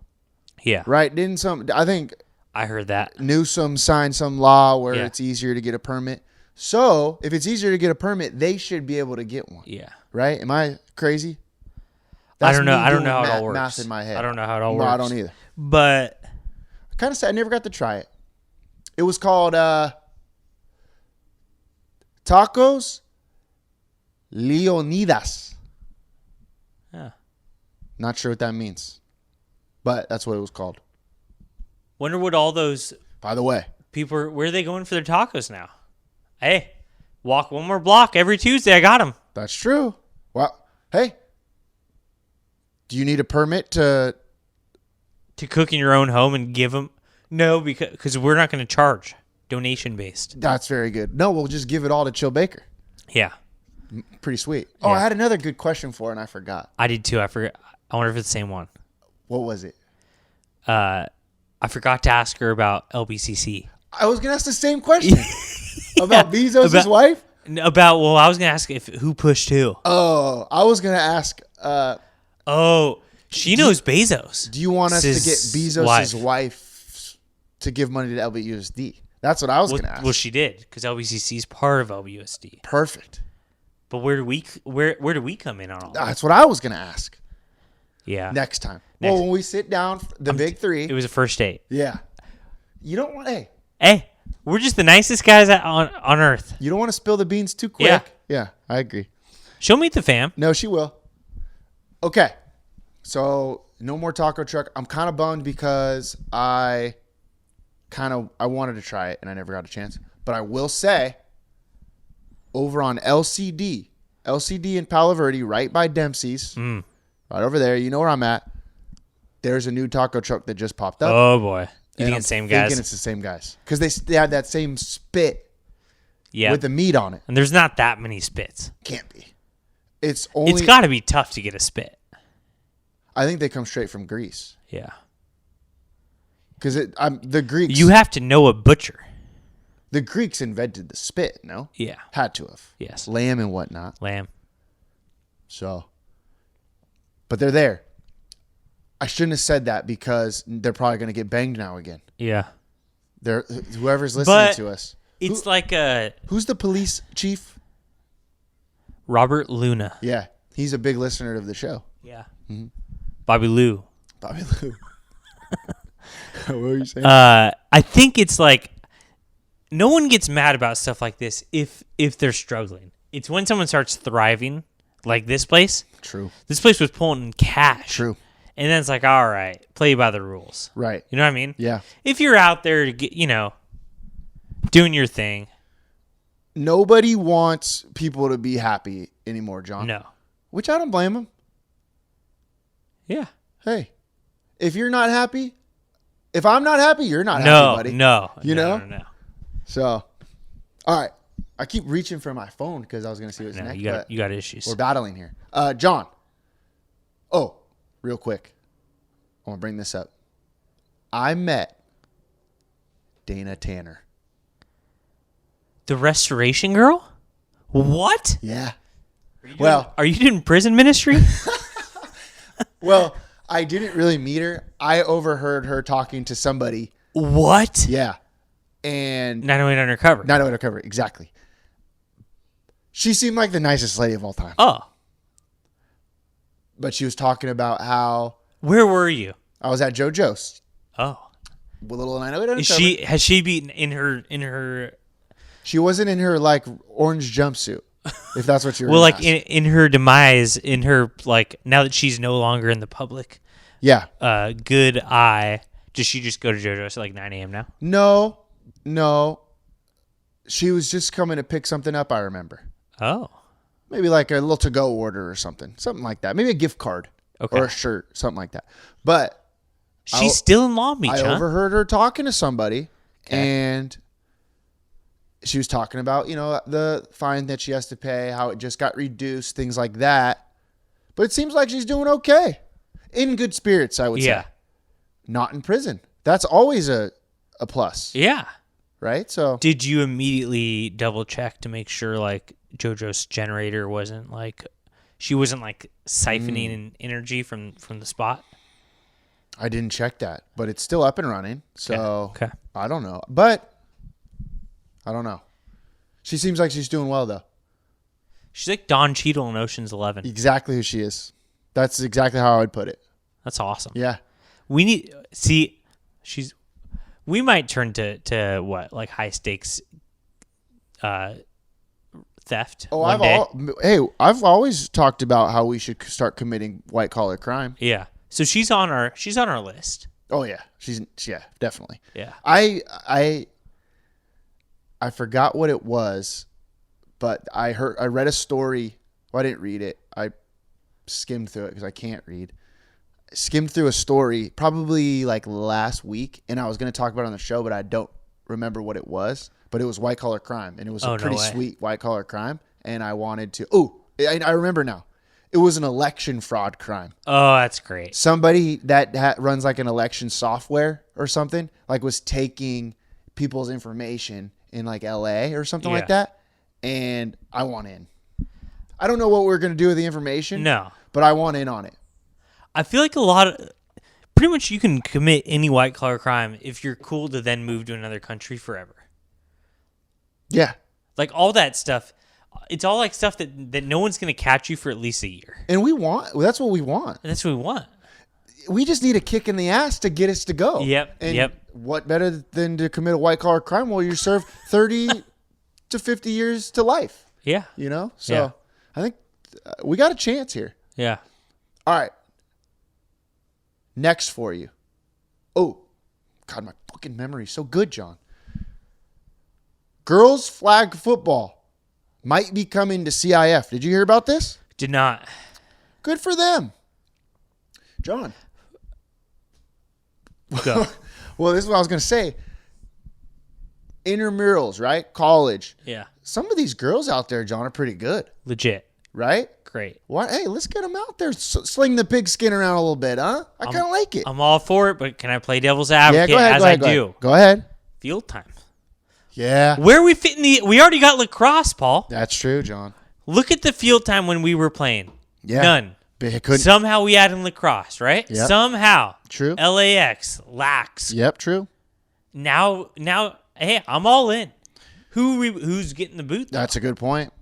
B: Yeah.
A: Right? I think
B: I heard that.
A: Newsom signed some law where
B: Yeah.
A: it's easier to get a permit. So if it's easier to get a permit, they should be able to get one.
B: Yeah.
A: Right? Am I crazy?
B: I don't know.
A: me
B: I don't
A: doing
B: know how it all works.
A: Math in my head.
B: I don't know how it all
A: No,
B: works.
A: I don't either.
B: But
A: Kind of sad. I never got to try it. It was called Tacos Leonidas.
B: yeah.
A: Not sure what that means, but that's what it was called.
B: Wonder what all those
A: By the way,
B: people are, where are they going for their tacos now? Hey, walk one more block every Tuesday. I got them.
A: that's true. Well, hey, do you need a permit to?
B: To cook in your own home and give them? No, because we're not going to charge. Donation based.
A: That's very good. No, we'll just give it all to Chill Baker.
B: Yeah.
A: Pretty sweet. Oh,
B: Yeah.
A: I had another good question for her, and I forgot.
B: I did too. I forgot. I wonder if it's the same one.
A: What was it?
B: I forgot to ask her about LBCC.
A: I was gonna ask the same question about Bezos' wife.
B: Well, I was going to ask who pushed who.
A: Oh, I was gonna ask.
B: Oh, she knows Bezos.
A: Do you want us to get Bezos'
B: wife.
A: wife to give money to LBUSD? That's what I was gonna ask.
B: Well, she did because LBCC is part of LBUSD.
A: Perfect.
B: But where do we come in on all that?
A: That's what I was gonna ask
B: Yeah.
A: next time.
B: Next-
A: Well, when we sit down, the big three.
B: It was a first date.
A: Yeah. You don't want.
B: Hey, we're just the nicest guys on earth.
A: You don't want to spill the beans too quick.
B: Yeah.
A: Yeah, I agree.
B: She'll meet the fam.
A: No, she will. Okay. So no more taco truck. I'm kind of bummed because I wanted to try it and I never got a chance. But I will say, over on LCD in Palo Verde, right by Dempsey's, right over there, you know where I'm at. There's a new taco truck that just popped up.
B: Oh boy, you
A: And
B: think
A: I'm
B: it's the same
A: thinking
B: guys?
A: it's the same guys because they had that same spit
B: Yeah.
A: with the meat on it.
B: And there's not that many spits.
A: Can't be. It's only.
B: It's got to be tough to get a spit.
A: I think they come straight from Greece
B: Yeah.
A: because the Greeks.
B: You have to know a butcher.
A: The Greeks invented the spit. No,
B: Yeah.
A: had to have.
B: Yes.
A: Lamb and whatnot.
B: Lamb.
A: So, but they're there. I shouldn't have said that because they're probably going to get banged now again.
B: Yeah.
A: They're whoever's listening
B: But
A: to us.
B: It's like
A: Who's the police chief?
B: Robert Luna.
A: Yeah, he's a big listener of the show.
B: Yeah. Bobby Lou.
A: Bobby Lou. What were you saying?
B: I think it's like no one gets mad about stuff like this if they're struggling. It's when someone starts thriving, like this place.
A: True.
B: This place was pulling in cash.
A: True.
B: And then it's like, all right, play by the rules.
A: Right.
B: You know what I mean?
A: Yeah.
B: If you're out there to get, doing your thing.
A: Nobody wants people to be happy anymore, John.
B: No.
A: Which I don't blame them.
B: Yeah.
A: Hey, if you're not happy, if I'm not happy, you're not happy, buddy.
B: No.
A: No. So, all right. I keep reaching for my phone because I was going to see what's next.
B: You got issues.
A: We're battling here. John. Oh, real quick. I want to bring this up. I met Dana Tanner.
B: The restoration girl? What?
A: Yeah.
B: Are you doing prison ministry?
A: Well, I didn't really meet her. I overheard her talking to somebody.
B: What?
A: Yeah. And
B: 908 Undercover.
A: 908 Undercover, exactly. She seemed like the nicest lady of all time.
B: Oh.
A: But she was talking about how...
B: Where were you?
A: I was at JoJo's.
B: Oh.
A: With little 908 Undercover.
B: Has she been in her...
A: She wasn't in her, like, orange jumpsuit, if that's what you were
B: Well, like,
A: ask.
B: in her demise, in her, like, now that she's no longer in the public
A: Yeah.
B: good eye, does she just go to JoJo's at, like, 9 a.m. now?
A: No. She was just coming to pick something up, I remember.
B: Oh.
A: Maybe like a little to-go order or something. Something like that. Maybe a gift card.
B: Okay.
A: Or a shirt. Something like that. But
B: She's still in Long Beach,
A: I
B: huh?
A: overheard her talking to somebody.
B: Okay.
A: And she was talking about, the fine that she has to pay, how it just got reduced, things like that. But it seems like she's doing okay. In good spirits, I would say. Not in prison. That's always a plus.
B: Yeah.
A: Right? So
B: Did you immediately double check to make sure, like, JoJo's generator wasn't, like, she wasn't, like, siphoning in energy from the spot?
A: I didn't check that, but it's still up and running. So
B: Okay.
A: I don't know. But I don't know. She seems like she's doing well, though.
B: She's like Don Cheadle in Ocean's 11.
A: Exactly who she is. That's exactly how I would put it.
B: That's awesome.
A: Yeah.
B: We might turn to what, like high stakes theft.
A: Oh,
B: one day.
A: I've always talked about how we should start committing white collar crime.
B: Yeah. So she's on our list.
A: Oh yeah, definitely.
B: Yeah.
A: I forgot what it was, but I read a story. Well, I didn't read it. I skimmed through it because I can't read. Skimmed through a story probably like last week, and I was going to talk about it on the show, but I don't remember what it was. But it was white collar crime, and it was a pretty sweet white collar crime. And I wanted to. Oh, I remember now. It was an election fraud crime.
B: Oh, that's great.
A: Somebody that runs like an election software or something, like was taking people's information in like LA or something like that. And I want in. I don't know what we're going to do with the information.
B: No.
A: But I want in on it.
B: I feel like pretty much you can commit any white collar crime if you're cool to then move to another country forever.
A: Yeah.
B: Like all that stuff. It's all like stuff that no one's going to catch you for at least a year.
A: And that's what we want.
B: And that's what we want.
A: We just need a kick in the ass to get us to go.
B: Yep.
A: And what better than to commit a white collar crime while you serve 30 to 50 years to life?
B: Yeah.
A: So I think we got a chance here.
B: Yeah.
A: All right. Next for you. Oh, God, my fucking memory is so good, John. Girls flag football might be coming to CIF. Did you hear about this?
B: Did not.
A: Good for them. John.
B: Go.
A: Well, this is what I was going to say. Intramurals, right? College.
B: Yeah.
A: Some of these girls out there, John, are pretty good.
B: Legit.
A: Right?
B: Great.
A: What? Hey, let's get them out there. Sling the pigskin around a little bit, huh? I kind of like it.
B: I'm all for it, but can I play devil's advocate
A: go ahead,
B: as
A: go ahead,
B: I do?
A: Go ahead.
B: Field time.
A: Yeah.
B: Where we fit we already got lacrosse, Paul.
A: That's true, John.
B: Look at the field time when we were playing.
A: Yeah.
B: None. Somehow we added lacrosse, right?
A: Yep.
B: Somehow.
A: True.
B: LAX, lax.
A: Yep, true.
B: Now, hey, I'm all in. Who's getting the boot, though?
A: That's a good point.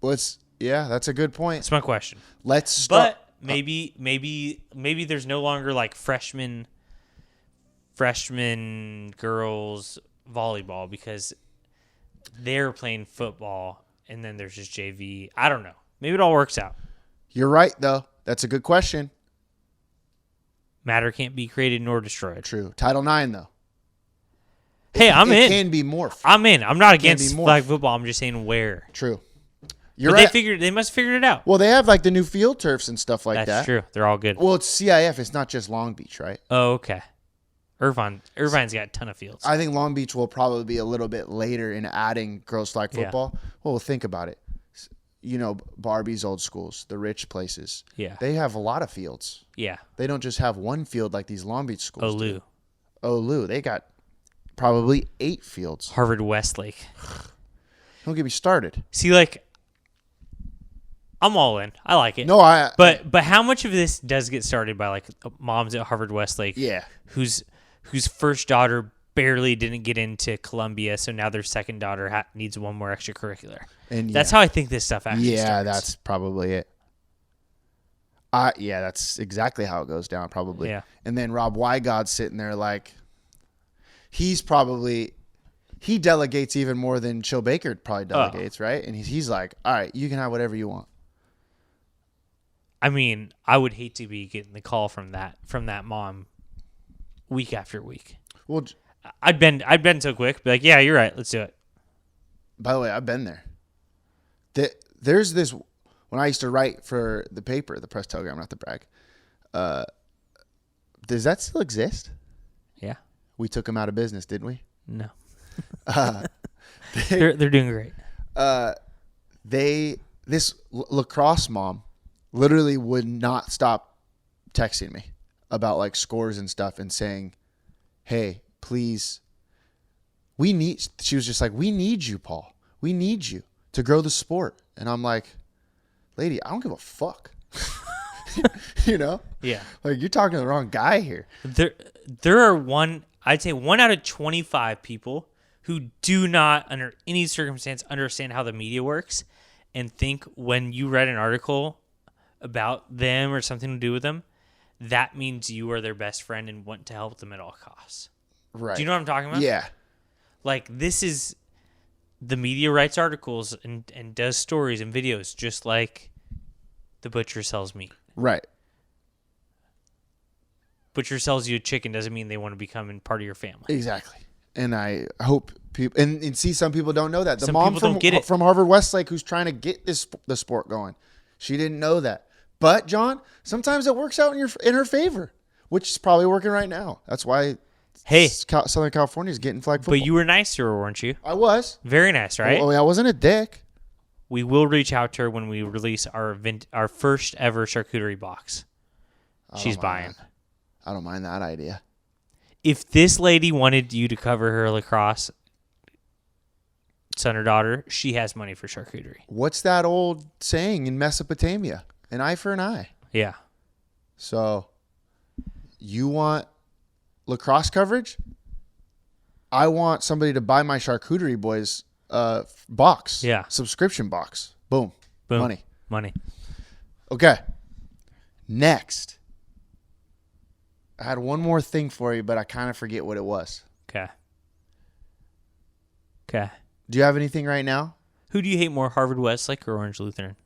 A: That's a good point.
B: That's my question.
A: Let's start.
B: But maybe there's no longer like freshman girls volleyball because they're playing football and then there's just JV. I don't know. Maybe it all works out.
A: You're right, though. That's a good question.
B: Matter can't be created nor destroyed.
A: True. Title IX, though.
B: Hey, I'm in.
A: It can be morphed.
B: I'm in. I'm not
A: It can
B: against
A: be morphed.
B: flag football. I'm just saying where.
A: True.
B: But
A: You're right.
B: they must have figured it out.
A: Well, they have like the new field turfs and stuff like that.
B: That's true. They're all good.
A: Well, it's CIF. It's not just Long Beach, right?
B: Oh, okay. Irvine's got a ton of fields.
A: I think Long Beach will probably be a little bit later in adding girls flag football. Well, think about it. You know, Barbie's old schools, the rich places.
B: Yeah.
A: They have a lot of fields.
B: Yeah.
A: They don't just have one field like these Long Beach schools do.
B: Olu.
A: They got probably 8 fields.
B: Harvard Westlake.
A: Don't get me started.
B: See, like, I'm all in. I like it.
A: No,
B: But how much of this does get started by like moms at Harvard Westlake?
A: Yeah.
B: Whose first daughter barely didn't get into Columbia, so now their second daughter needs one more extracurricular.
A: And
B: that's how I think this stuff actually starts.
A: That's probably it. That's exactly how it goes down, probably.
B: Yeah.
A: And then Rob Wygod's sitting there like, he delegates even more than Chill Baker probably delegates, right? And he's like, all right, you can have whatever you want.
B: I mean, I would hate to be getting the call from that mom week after week.
A: Well,
B: I'd been so quick, be like, yeah, you're right, let's do it.
A: by the way, I've been there. There's this, when I used to write for the paper, the Press Telegram, not to brag. Does that still exist?
B: Yeah.
A: We took them out of business, didn't we?
B: No. They're doing great.
A: This lacrosse mom literally would not stop texting me about like scores and stuff and saying, hey, please, she was just like, we need you, Paul. We need you to grow the sport. And I'm like, lady, I don't give a fuck. You know?
B: Yeah.
A: Like, you're talking to the wrong guy here.
B: There are I'd say 1 out of 25 people who do not, under any circumstance, understand how the media works and think when you read an article about them or something to do with them, that means you are their best friend and want to help them at all costs.
A: Right.
B: Do you know what I'm talking about?
A: Yeah.
B: Like, this is the media writes articles and does stories and videos just like the butcher sells meat.
A: Right.
B: Butcher sells you a chicken doesn't mean they want to become part of your family.
A: Exactly. And I hope people and see some people don't know that. The
B: Some
A: mom
B: people don't get it.
A: from Harvard Westlake who's trying to get the sport going, she didn't know that. But John, sometimes it works out in her favor, which is probably working right now. That's why Southern California is getting flag football.
B: But you were nice to her, weren't you?
A: I was.
B: Very nice, right?
A: Oh, I wasn't a dick.
B: We will reach out to her when we release our first ever charcuterie box. She's buying.
A: I don't mind that idea.
B: If this lady wanted you to cover her lacrosse son or daughter, she has money for charcuterie.
A: What's that old saying in Mesopotamia? An eye for an eye.
B: Yeah.
A: So, you want lacrosse coverage? I want somebody to buy my Charcuterie Boys box.
B: Yeah.
A: Subscription box. Boom.
B: Boom.
A: Money. Okay. Next. I had one more thing for you, but I kind of forget what it was.
B: Okay.
A: Do you have anything right now?
B: Who do you hate more, Harvard Westlake or Orange Lutheran?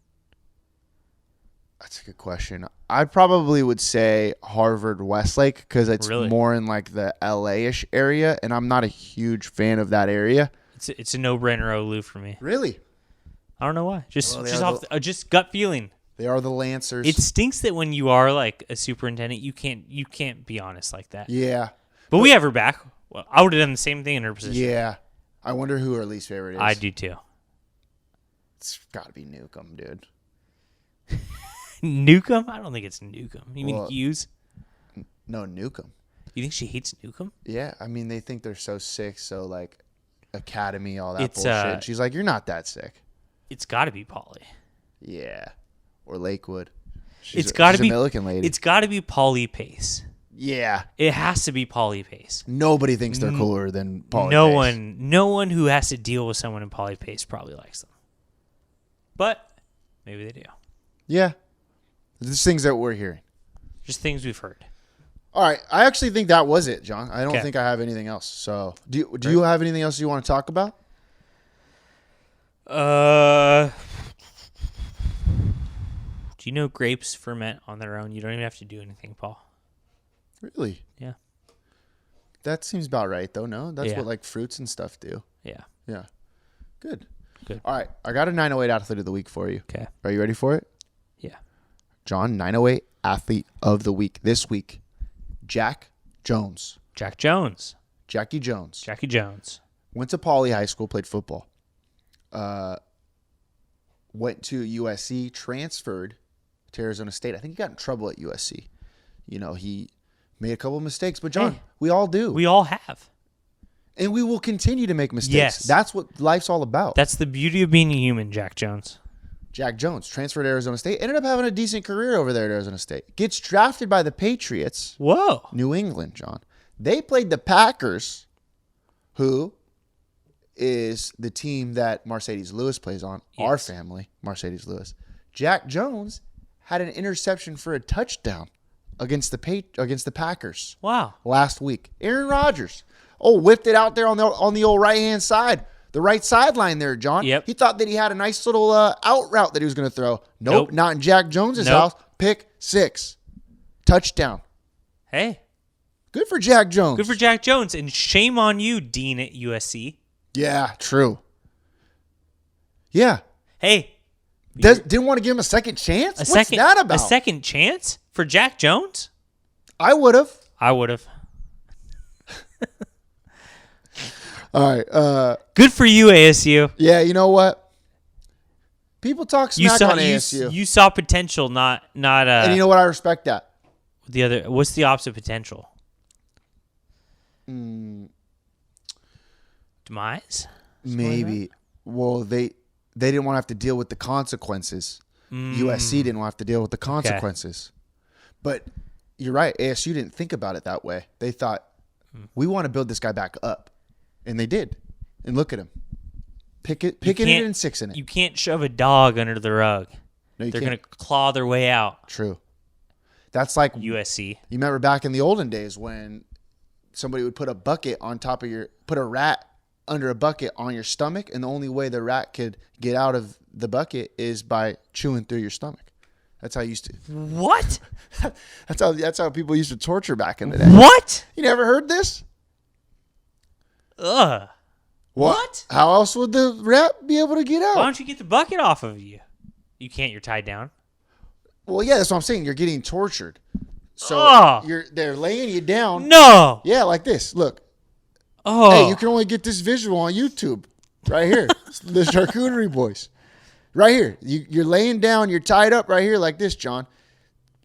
A: That's a good question. I probably would say Harvard Westlake because it's more in like the LA-ish area, and I'm not a huge fan of that area.
B: It's a no-brainer Olu for me.
A: Really?
B: I don't know why. Just gut feeling.
A: They are the Lancers.
B: It stinks that when you are like a superintendent, you can't be honest like that.
A: Yeah.
B: But we have her back. Well, I would have done the same thing in her position.
A: Yeah. I wonder who her least favorite is.
B: I do too.
A: It's got to be Newcomb, dude.
B: Newcomb? I don't think it's Newcomb. You mean Hughes?
A: No, Newcomb.
B: You think she hates Newcomb?
A: Yeah. I mean, they think they're so sick, so like academy, all that bullshit. She's like, you're not that sick.
B: It's got to be Polly.
A: Yeah. Or Lakewood.
B: She's a
A: Milliken lady.
B: It's got to be Polly Pace.
A: Yeah.
B: It has to be Polly Pace.
A: Nobody thinks they're cooler than Polly Pace.
B: No one who has to deal with someone in Polly Pace probably likes them. But maybe they do.
A: Yeah. There's things that we're hearing.
B: Just things we've heard.
A: All right. I actually think that was it, John. I don't
B: Okay.
A: think I have anything else. So do you have anything else you want to talk about?
B: Do you know grapes ferment on their own? You don't even have to do anything, Paul.
A: Really?
B: Yeah.
A: That seems about right, though. No, that's
B: Yeah.
A: what like fruits and stuff do.
B: Yeah.
A: Yeah. Good.
B: Good.
A: All right. I got a 908 athlete of the week for you.
B: Okay.
A: Are you ready for it?
B: Yeah.
A: John, 908 athlete of the week this week. Jack Jones.
B: Jack Jones.
A: Jackie Jones.
B: Jackie Jones.
A: Went to Pauley High School, played football. Went to USC, transferred to Arizona State. I think he got in trouble at USC. You know, he made a couple of mistakes, but John,
B: Hey,
A: we all do.
B: We all have.
A: And we will continue to make mistakes.
B: Yes.
A: That's what life's all about.
B: That's the beauty of being a human, Jack Jones.
A: Jack Jones transferred to Arizona State, ended up having a decent career over there at Arizona State. Gets drafted by the Patriots,
B: Whoa.
A: New England, John. They played the Packers, who is the team that Mercedes Lewis plays on, our
B: Yes.
A: family, Mercedes Lewis. Jack Jones had an interception for a touchdown against the Packers
B: Wow.
A: last week. Aaron Rodgers, whipped it out there on the old right-hand side, the right sideline there, John.
B: Yep.
A: He thought that he had a nice little out route that he was going to throw. Nope, not in Jack Jones's
B: Nope.
A: house. Pick 6. Touchdown.
B: Hey.
A: Good for Jack Jones.
B: Good for Jack Jones. And shame on you, Dean at USC.
A: Yeah, true. Yeah.
B: Hey.
A: Didn't want to give him a second chance? What's that about?
B: A second chance for Jack Jones?
A: I would have.
B: I would have.
A: All right.
B: Good for you, ASU.
A: Yeah, you know what? People talk smack on ASU.
B: You saw potential, not
A: and you know what? I respect that.
B: the other. What's the opposite potential? Demise?
A: Maybe. Well, they didn't want to have to deal with the consequences. USC didn't want to have to deal with the consequences. But you're right. ASU didn't think about it that way. They thought, we want to build this guy back up. And they did. And look at him. Picking it and 6 in it.
B: You can't shove a dog under the rug.
A: No, you
B: They're
A: can't.
B: going to claw their way out.
A: True. That's like, you
B: USC.
A: remember back in the olden days when somebody would put a rat under a bucket on your stomach, and the only way the rat could get out of the bucket is by chewing through your stomach. That's how you used to.
B: What?
A: That's how people used to torture back in the day.
B: What?
A: You never heard this?
B: Ugh. What?
A: How else would the rat be able to get out?
B: Why don't you get the bucket off of you? You can't. You're tied down.
A: Well, yeah, that's what I'm saying. You're getting tortured. So
B: Ugh.
A: they're laying you down.
B: No.
A: Yeah, like this. Look.
B: Oh.
A: Hey, you can only get this visual on YouTube. Right here. The Charcuterie Boys. Right here. You're laying down. You're tied up right here like this, John.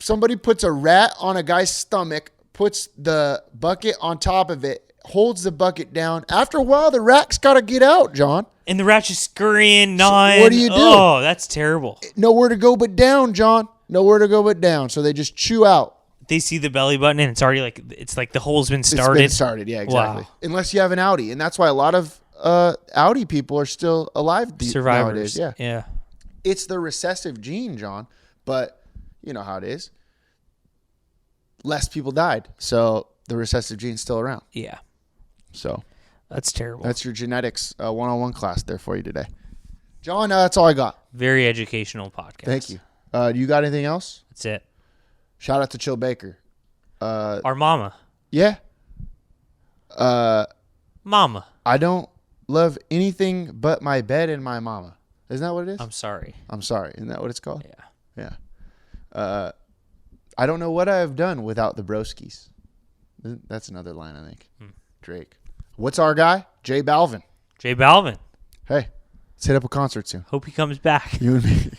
A: Somebody puts a rat on a guy's stomach, puts the bucket on top of it, holds the bucket down. After a while, the rat's got to get out, John.
B: And the rat's just scurrying, gnawing.
A: what do you do?
B: Oh, that's terrible.
A: Nowhere to go but down, John. Nowhere to go but down. So they just chew out.
B: They see the belly button and it's already like the hole's been
A: It's
B: started.
A: been started, yeah, exactly.
B: Wow.
A: Unless you have an Audi. And that's why a lot of Audi people are still alive
B: Survivors.
A: nowadays. Yeah.
B: Yeah.
A: It's the recessive gene, John. But you know how it is. Less people died. So the recessive gene's still around.
B: Yeah.
A: So
B: That's terrible.
A: that's your genetics 101 class there for you today. John, that's all I got.
B: Very educational podcast.
A: Thank you. Do you got anything else?
B: That's it.
A: Shout out to Chill Baker.
B: Our mama.
A: Yeah.
B: Mama.
A: I don't love anything but my bed and my mama. Isn't that what it is?
B: I'm sorry.
A: I'm sorry. Isn't that what it's called?
B: Yeah.
A: Yeah. I don't know what I have done without the broskies. That's another line, I think. Drake. What's our guy? J Balvin.
B: J Balvin.
A: Hey, let's hit up a concert soon.
B: Hope he comes back.
A: You and me.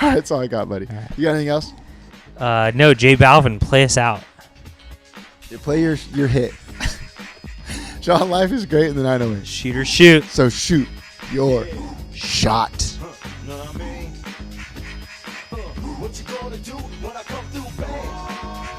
A: All right, that's all I got, buddy. You got anything else?
B: No, J Balvin, play us out.
A: You play your hit. Sean, life is great in the 908.
B: Shoot or shoot.
A: So shoot your shot.
E: Know what I mean? What you gonna do when I come through, bang?